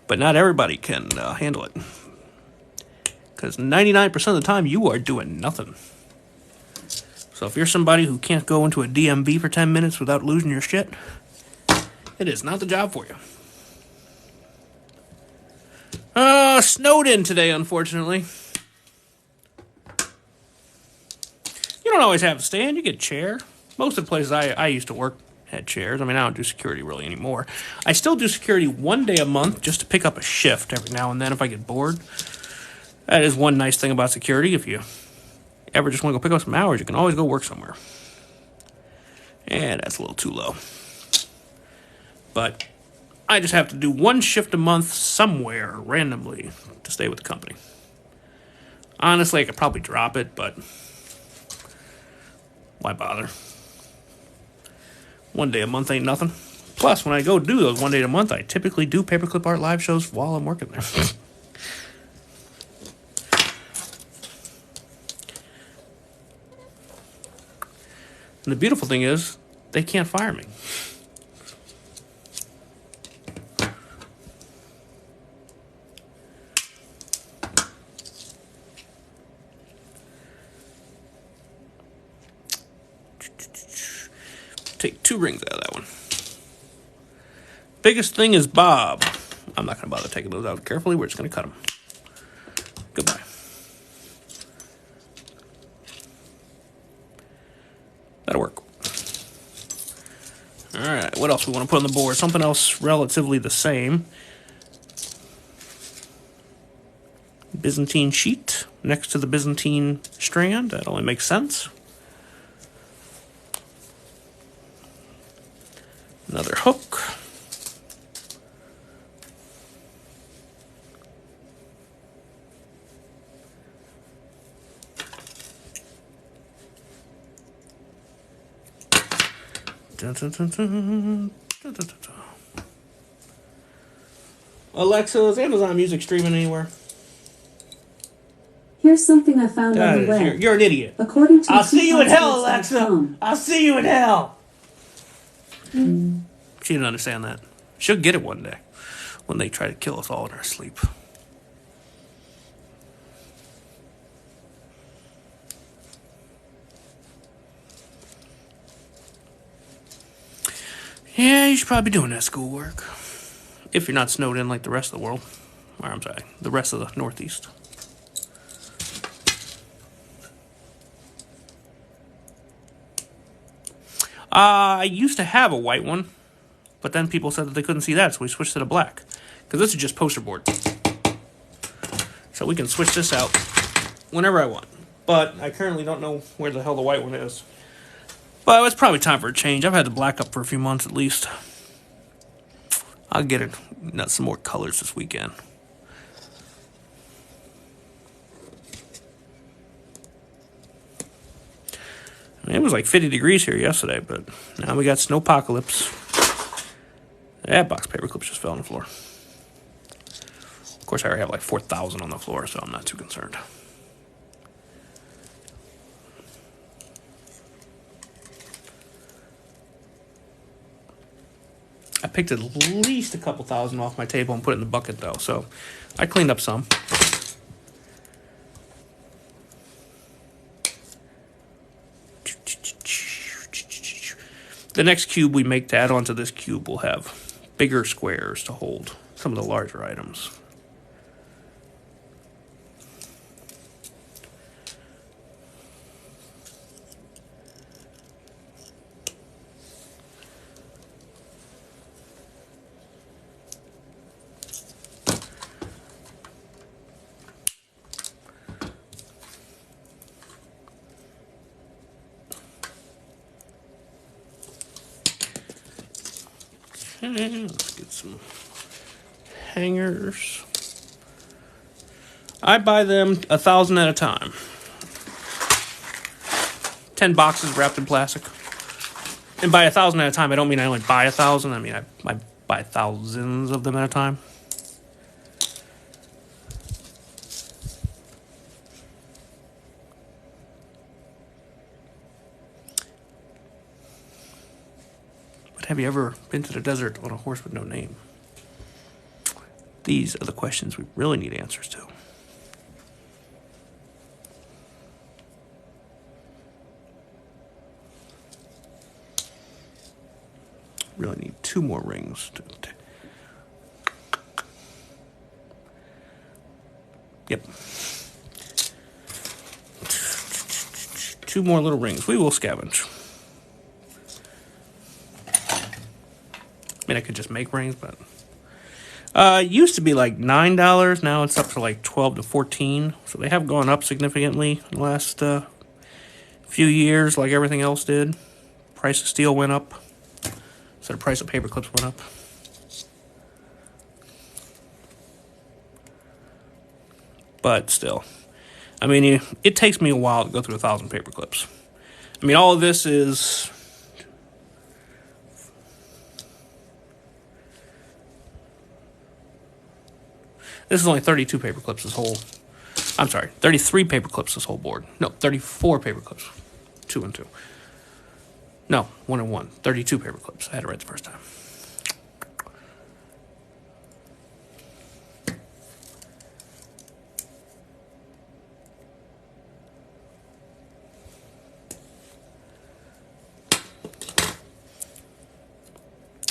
But not everybody can handle it. Because 99% of the time, you are doing nothing. So if you're somebody who can't go into a DMV for 10 minutes without losing your shit, it is not the job for you. Snowed in today, unfortunately. You don't always have a stand. You get a chair. Most of the places I used to work had chairs. I mean, I don't do security really anymore. I still do security one day a month just to pick up a shift every now and then if I get bored. That is one nice thing about security. If you ever just want to go pick up some hours, you can always go work somewhere. And that's a little too low. But I just have to do one shift a month somewhere randomly to stay with the company. Honestly, I could probably drop it, but why bother? One day a month ain't nothing. Plus, when I go do those one day a month, I typically do Paperclip Art live shows while I'm working there. And the beautiful thing is, they can't fire me. Take 2 rings out of that one. Biggest thing is Bob. I'm not going to bother taking those out carefully. We're just going to cut them. Goodbye. That'll work. Alright, what else we want to put on the board? Something else relatively the same. Byzantine sheet next to the Byzantine strand. That only makes sense. Another hook. Dun, dun, dun, dun. Dun, dun, dun, dun. Alexa, is Amazon Music streaming anywhere? Here's something I found on the web. You're an idiot. According to I'll see you in hell, Alexa. I'll see you in hell. She didn't understand that. She'll get it one day when they try to kill us all in our sleep. Yeah, you should probably be doing that schoolwork. If you're not snowed in like the rest of the world. Or, I'm sorry, the rest of the Northeast. I used to have a white one, but then people said that they couldn't see that, so we switched to the black. Because this is just poster board. So we can switch this out whenever I want. But I currently don't know where the hell the white one is. But it's probably time for a change. I've had the black up for a few months at least. I'll get it. Some more colors this weekend. It was like 50 degrees here yesterday, but now we got snowpocalypse. That box paperclips just fell on the floor. Of course, I already have like 4,000 on the floor, so I'm not too concerned. I picked at least a couple thousand off my table and put it in the bucket, though, so I cleaned up some. The next cube we make to add onto this cube will have bigger squares to hold some of the larger items. Okay, let's get some hangers. I buy them 1,000 at a time. 10 boxes wrapped in plastic. And by 1,000 at a time, I don't mean I only buy 1,000. I mean I buy thousands of them at a time. Have you ever been to the desert on a horse with no name? These are the questions we really need answers to. Really need 2 more rings. Yep. 2 more little rings. We will scavenge. I mean, I could just make rings, but it used to be like $9. Now it's up to like $12 to $14. So they have gone up significantly in the last few years, like everything else did. Price of steel went up, so the price of paper clips went up. But still, I mean, it takes me a while to go through 1,000 paper clips. I mean, all of this is... This is only 32 paper clips this whole... I'm sorry, 33 paper clips this whole board. No, 34 paper clips. 2 and 2. No, 1 and 1. 32 paper clips. I had it right the first time.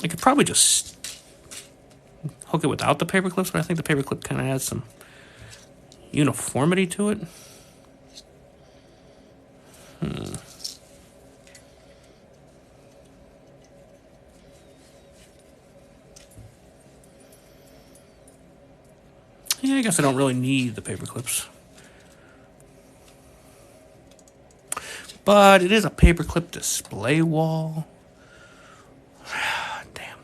I could probably just hook it without the paper clips, but I think the paper clip kind of adds some uniformity to it. Yeah, I guess I don't really need the paper clips. But it is a paperclip display wall. Damn.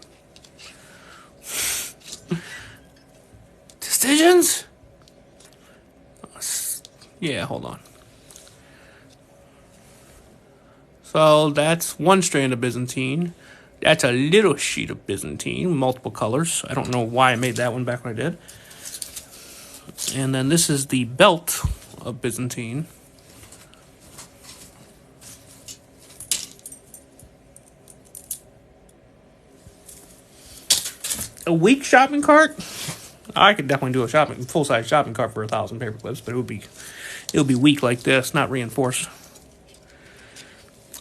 Decisions? Yeah, hold on. So that's one strand of Byzantine. That's a little sheet of Byzantine, multiple colors. I don't know why I made that one back when I did. And then this is the belt of Byzantine. A weak shopping cart? I could definitely do a full-size shopping cart for 1,000 paper clips, but it would be weak like this, not reinforced.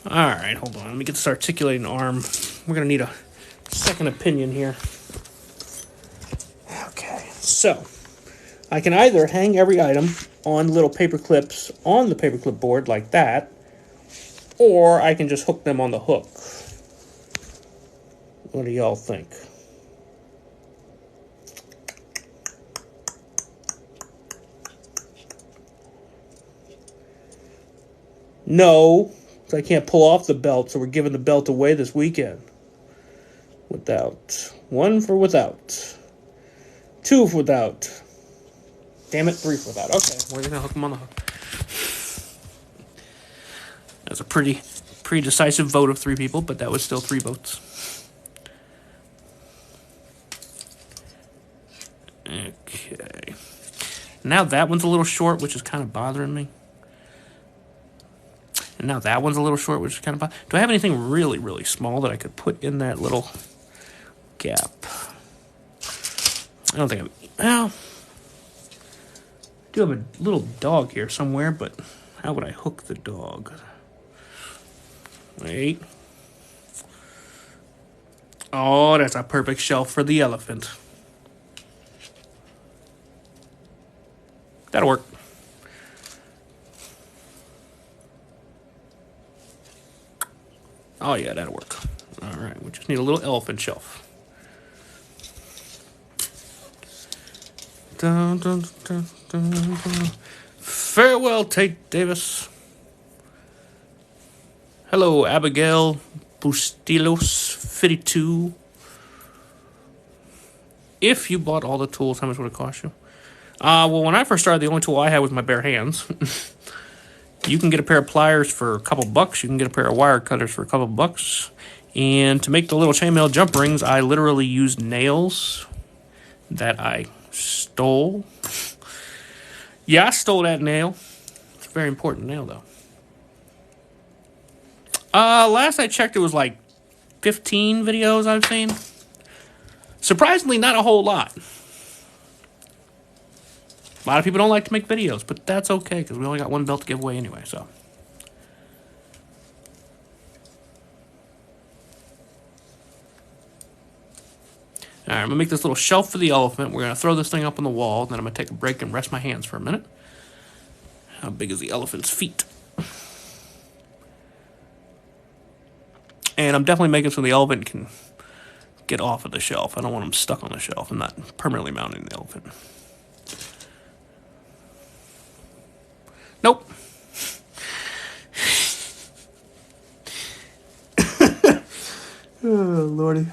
All right, hold on. Let me get this articulating arm. We're gonna need a second opinion here. Okay, so I can either hang every item on little paper clips on the paperclip board like that, or I can just hook them on the hook. What do y'all think? No, I can't pull off the belt, so we're giving the belt away this weekend. Without. 1 for without. 2 for without. Damn it, 3 for without. Okay, we're going to hook them on the hook. That's a pretty decisive vote of 3 people, but that was still 3 votes. Okay. Now that one's a little short, which is kind of bothering me. And now that one's a little short, which is kind of... Do I have anything really, really small that I could put in that little gap? I don't think well, I do have a little dog here somewhere, but how would I hook the dog? Wait. Oh, that's a perfect shelf for the elephant. That'll work. Oh, yeah, that'll work. All right, we just need a little elephant shelf. Dun, dun, dun, dun, dun. Farewell, Tate Davis. Hello, Abigail Bustilos 52. If you bought all the tools, how much would it cost you? Well, when I first started, the only tool I had was my bare hands. You can get a pair of pliers for a couple bucks. You can get a pair of wire cutters for a couple bucks. And to make the little chainmail jump rings, I literally used nails that I stole. Yeah, I stole that nail. It's a very important nail, though. Last I checked, it was like 15 videos I've seen. Surprisingly, not a whole lot. A lot of people don't like to make videos, but that's okay, because we only got one belt to give away anyway, so. All right, I'm going to make this little shelf for the elephant. We're going to throw this thing up on the wall, then I'm going to take a break and rest my hands for a minute. How big is the elephant's feet? And I'm definitely making so the elephant can get off of the shelf. I don't want him stuck on the shelf. I'm not permanently mounting the elephant. Nope. Oh, Lordy.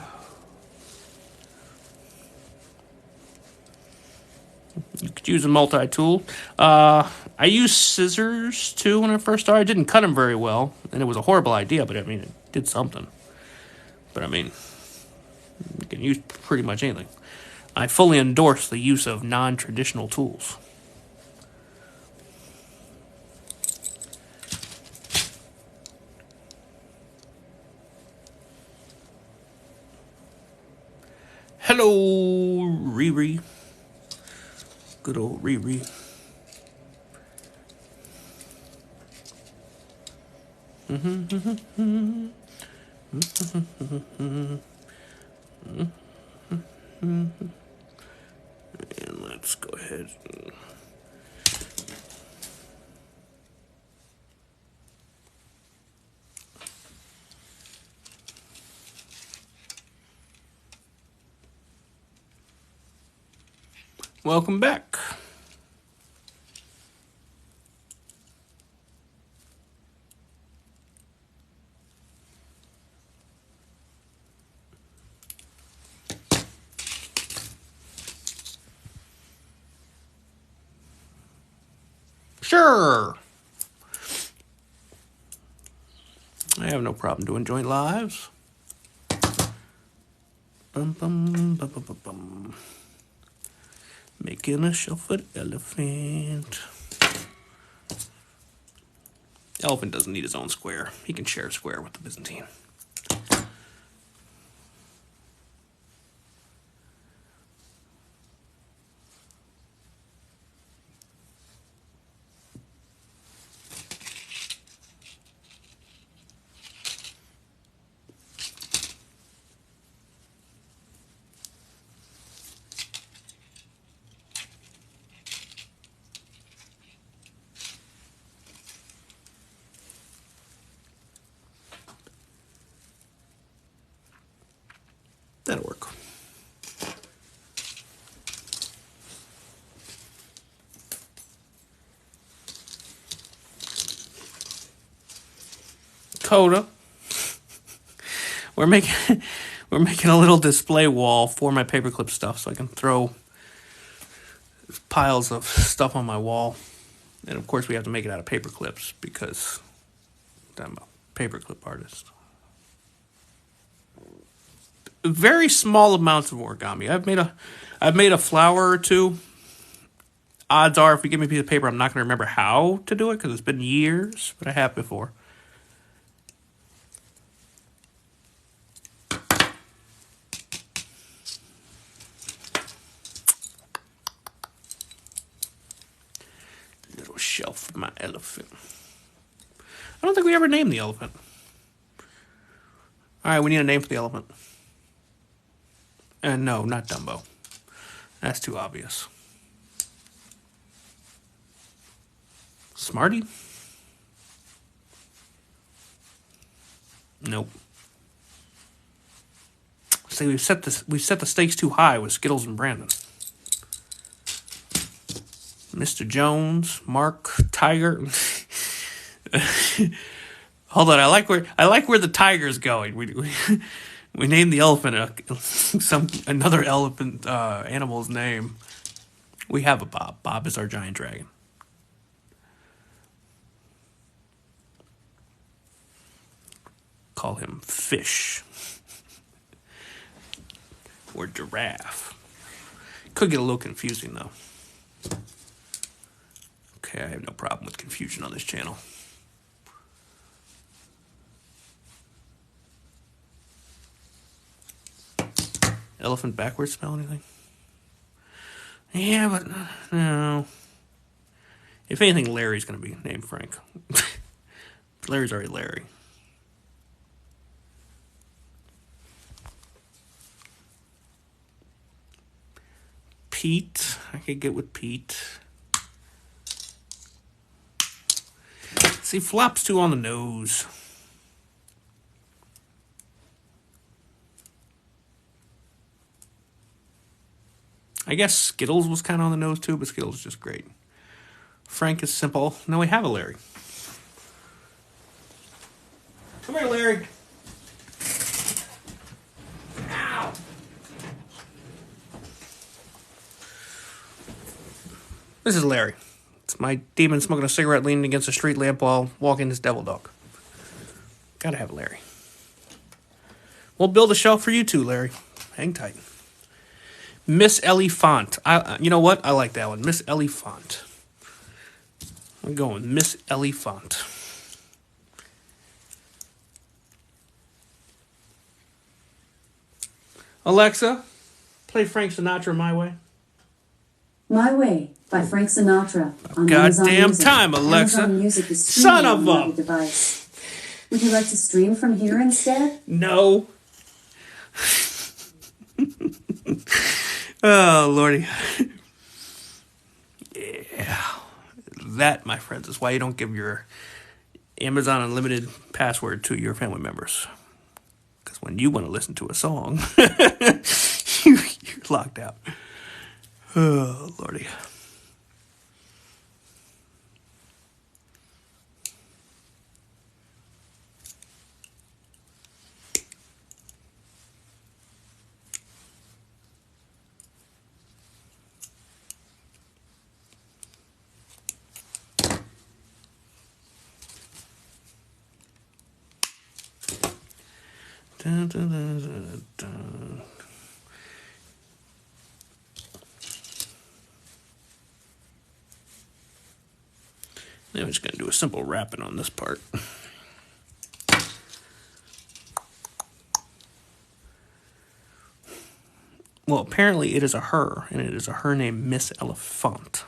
You could use a multi-tool. I used scissors, too, when I first started. I didn't cut them very well, and it was a horrible idea, but, I mean, it did something. But, I mean, you can use pretty much anything. I fully endorse the use of non-traditional tools. Hello, Riri. Good old Riri. And let's go ahead. Welcome back. Sure. I have no problem doing joint lives. Bum, bum, bum, bum, bum, bum. Making a shelf for the elephant. Elephant doesn't need his own square. He can share a square with the Byzantine. That'll work. Coda. We're making a little display wall for my paperclip stuff, so I can throw piles of stuff on my wall. And of course, we have to make it out of paper clips because I'm a paperclip artist. Very small amounts of origami. I've made a flower or two. Odds are, if you give me a piece of paper, I'm not going to remember how to do it because it's been years, but I have before. Little shelf for my elephant. I don't think we ever named the elephant. All right, we need a name for the elephant. And no, not Dumbo. That's too obvious. Smarty? Nope. See, we've set the stakes too high with Skittles and Brandon. Mr. Jones, Mark, Tiger. Hold on, I like where the tiger's going. We named the elephant another elephant animal's name. We have a Bob. Bob is our giant dragon. Call him Fish or Giraffe. Could get a little confusing though. Okay, I have no problem with confusion on this channel. Elephant backwards spell anything? Yeah, but no. If anything, Larry's going to be named Frank. Larry's already Larry. Pete. I could get with Pete. See, Flop's too on the nose. I guess Skittles was kind of on the nose too, but Skittles is just great. Frank is simple. Now we have a Larry. Come here, Larry. Ow! This is Larry. It's my demon smoking a cigarette leaning against a street lamp while walking his devil dog. Gotta have Larry. We'll build a shelf for you too, Larry. Hang tight. Miss Ellie Font. You know what? I like that one. Miss Ellie Font. I'm going Miss Ellie Font. Alexa, play Frank Sinatra My Way. My Way by Frank Sinatra. On Goddamn Amazon Music. time, Alexa. Amazon Music is Son streaming of on a... your device. Would you like to stream from here instead? No. Oh, Lordy. Yeah. That, my friends, is why you don't give your Amazon Unlimited password to your family members. Because when you want to listen to a song, you're locked out. Oh, Lordy. Dun, dun, dun, dun, dun. Then I'm just going to do a simple wrapping on this part. Well, apparently it is a her, and it is a her named Miss Elephant.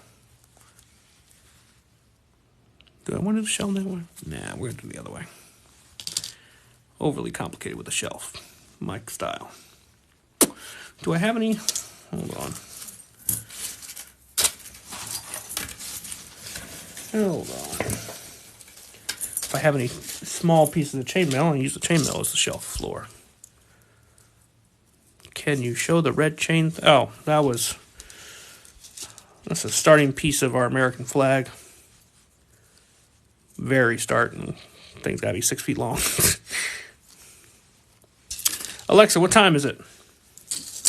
Do I want it to show that way? Nah, we're going to do the other way. Overly complicated with the shelf. My style. Do I have any? Hold on. Hold on. If I have any small pieces of chainmail, I'll use the chainmail as the shelf floor. Can you show the red chain? Oh, that's a starting piece of our American flag. Very starting. Thing's gotta be 6 feet long. Alexa, what time is it?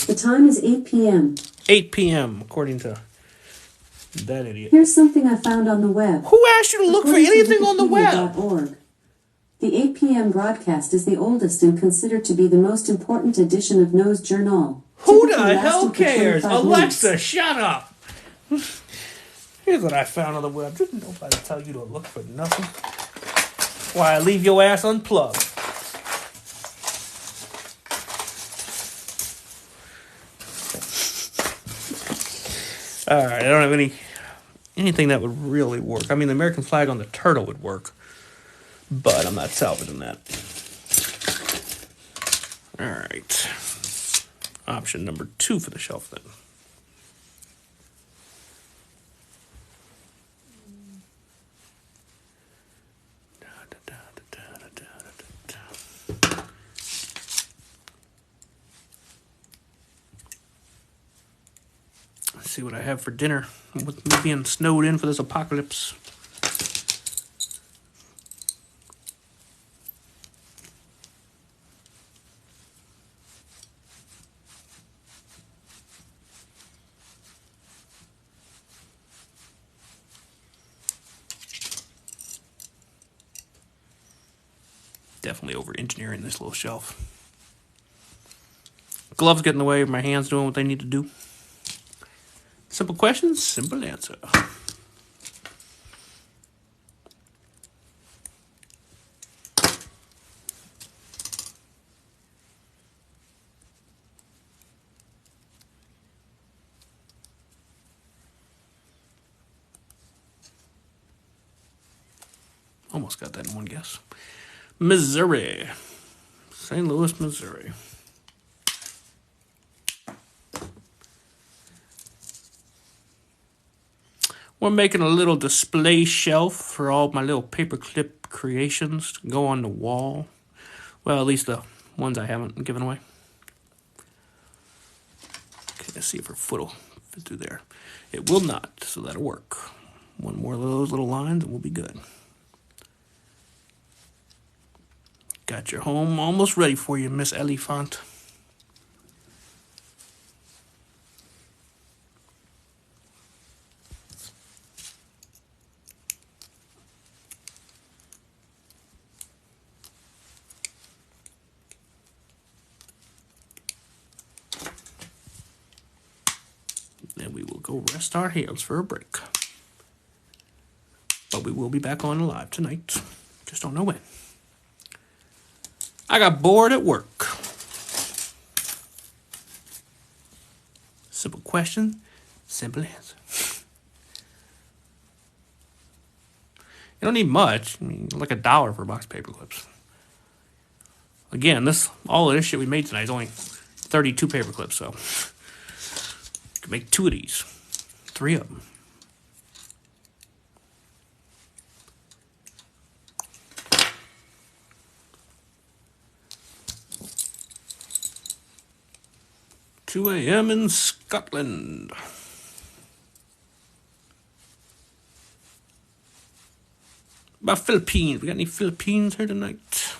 The time is 8 p.m. 8 p.m., according to that idiot. Here's something I found on the web. Who asked you to look for anything on the web? Wikipedia.org. The 8 p.m. broadcast is the oldest and considered to be the most important edition of Nose Journal. Who the hell cares? Alexa, shut up. Here's what I found on the web. Didn't nobody tell you to look for nothing. Why, I leave your ass unplugged. Alright, I don't have anything that would really work. I mean, the American flag on the turtle would work, but I'm not salvaging that. Alright. Option number 2 for the shelf then. See what I have for dinner with me being snowed in for this apocalypse. Definitely over engineering this little shelf. Gloves get in the way of my hands doing what they need to do. Simple questions, simple answer. Almost got that in one guess. Missouri. St. Louis, Missouri. We're making a little display shelf for all my little paperclip creations to go on the wall. Well, at least the ones I haven't given away. Okay, let's see if her foot will fit through there. It will not, so that'll work. One more of those little lines and we'll be good. Got your home almost ready for you, Miss Elephant. and we will go rest our hands for a break. But we will be back on live tonight. Just don't know when. I got bored at work. Simple question, simple answer. You don't need much. I mean, like $1 for a box of paper clips. Again, all of this shit we made tonight is only 32 paper clips, so you can make 2 of these, 3 of them. $2 a.m. in Scotland. About Philippines. We got any Philippines here tonight?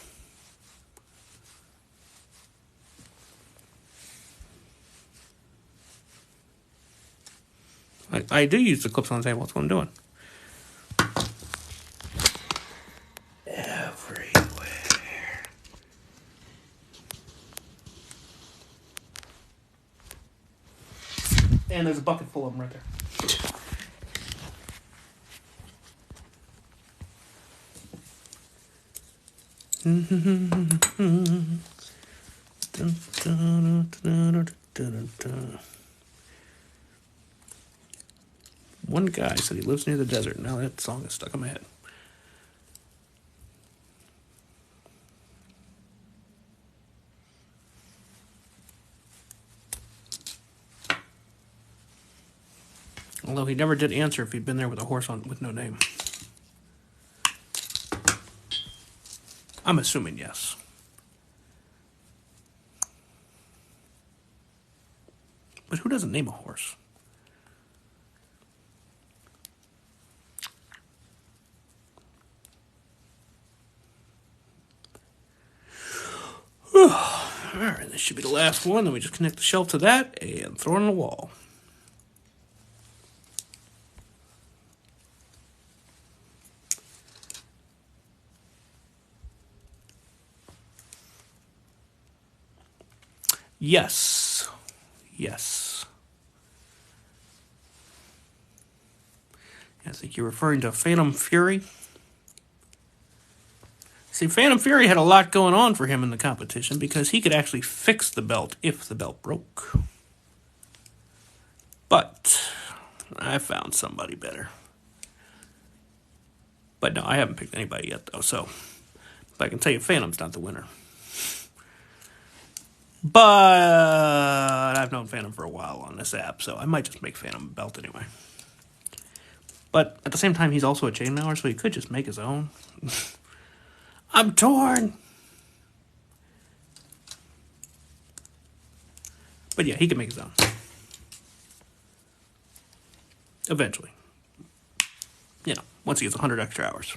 I do use the clips on the table. That's what I'm doing. Everywhere. And there's a bucket full of them right there. One guy said he lives near the desert. Now that song is stuck in my head. Although he never did answer if he'd been there with a horse with no name. I'm assuming yes. But who doesn't name a horse? Alright, this should be the last one. Then we just connect the shelf to that and throw it on the wall. Yes. Yes. I think you're referring to Phantom Fury. See, Phantom Fury had a lot going on for him in the competition because he could actually fix the belt if the belt broke. But I found somebody better. But no, I haven't picked anybody yet, though, so. But I can tell you Phantom's not the winner. But I've known Phantom for a while on this app, so I might just make Phantom a belt anyway. But at the same time, he's also a chainmailer, so he could just make his own. I'm torn. But yeah, he can make his own. Eventually. You know, once he gets 100 extra hours.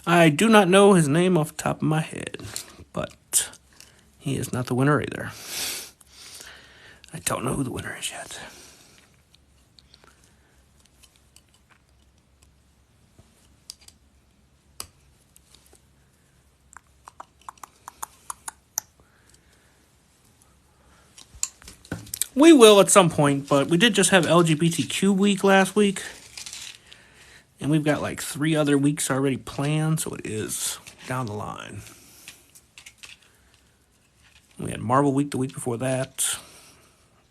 I do not know his name off the top of my head, but he is not the winner either. I don't know who the winner is yet. We will at some point, but we did just have LGBTQ week last week. And we've got like 3 other weeks already planned, so it is down the line. We had Marvel week the week before that.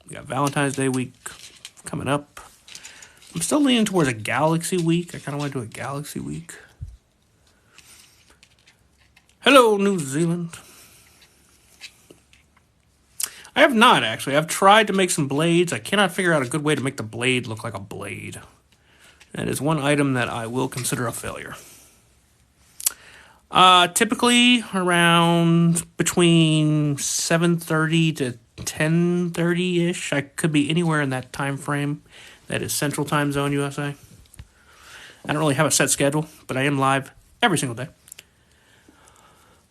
We got Valentine's Day week coming up. I'm still leaning towards a Galaxy week. I kind of want to do a Galaxy week. Hello, New Zealand. I have not, actually. I've tried to make some blades. I cannot figure out a good way to make the blade look like a blade. That is one item that I will consider a failure. Typically around between 7:30 to 10:30-ish. I could be anywhere in that time frame. That is Central Time Zone, USA. I don't really have a set schedule, but I am live every single day.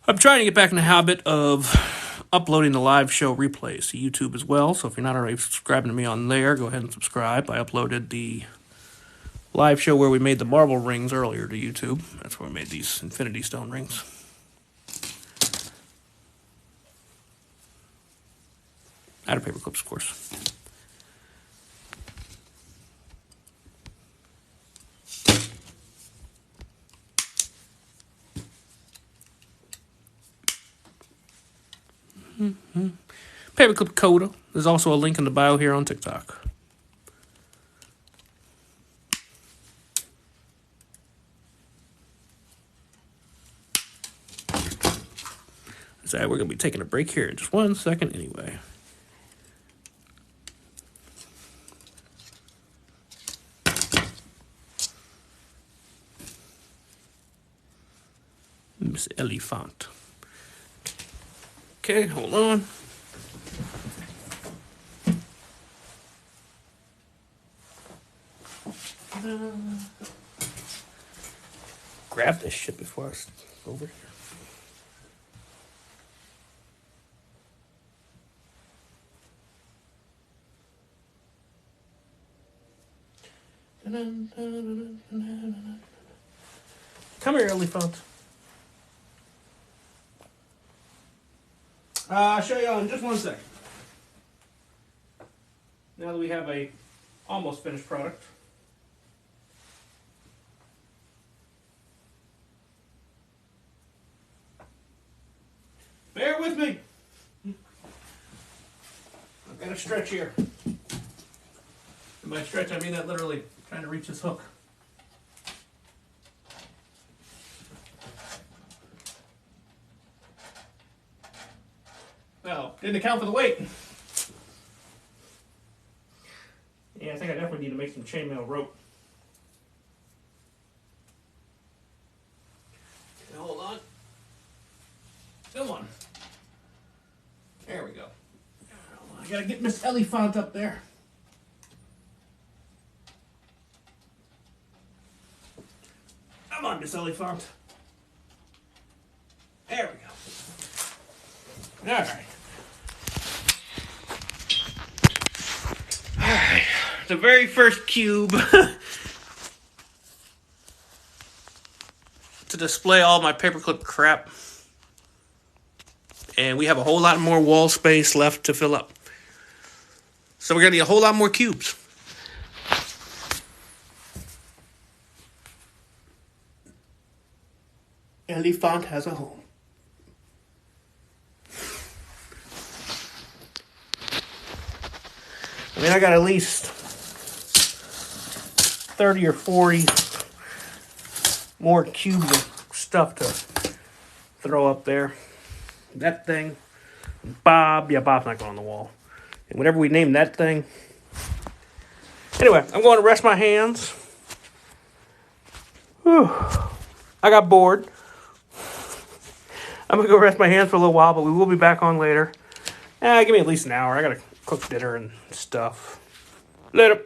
I'm trying to get back in the habit of uploading the live show replays to YouTube as well. So if you're not already subscribing to me on there, go ahead and subscribe. I uploaded the live show where we made the marble rings earlier to YouTube. That's where we made these infinity stone rings. Out of paper clips, of course. Paperclip Coda. There's also a link in the bio here on TikTok. So we're going to be taking a break here in just 1 second anyway. Miss Elephant. Okay, hold on. Grab this shit before I start over here. Come here, Elephant. I'll show you all in just 1 second. Now that we have a almost finished product. Bear with me. I've got to stretch here. And by stretch, I mean that literally trying to reach this hook. Well, didn't account for the weight. Yeah, I think I definitely need to make some chainmail rope. Okay, hold on. Come on. There we go. I gotta get Miss Elephant up there. Come on, Miss Elephant. There we go. All right. All right. The very first cube to display all my paperclip crap. And we have a whole lot more wall space left to fill up. So we're going to need a whole lot more cubes. Elephant has a home. I mean, I got at least 30 or 40 more cubes of stuff to throw up there. That thing, Bob. Yeah, Bob's not going on the wall. And whatever we name that thing. Anyway, I'm going to rest my hands. Whew. I got bored. I'm going to go rest my hands for a little while, but we will be back on later. Give me at least an hour. I got to cook dinner and stuff. Later.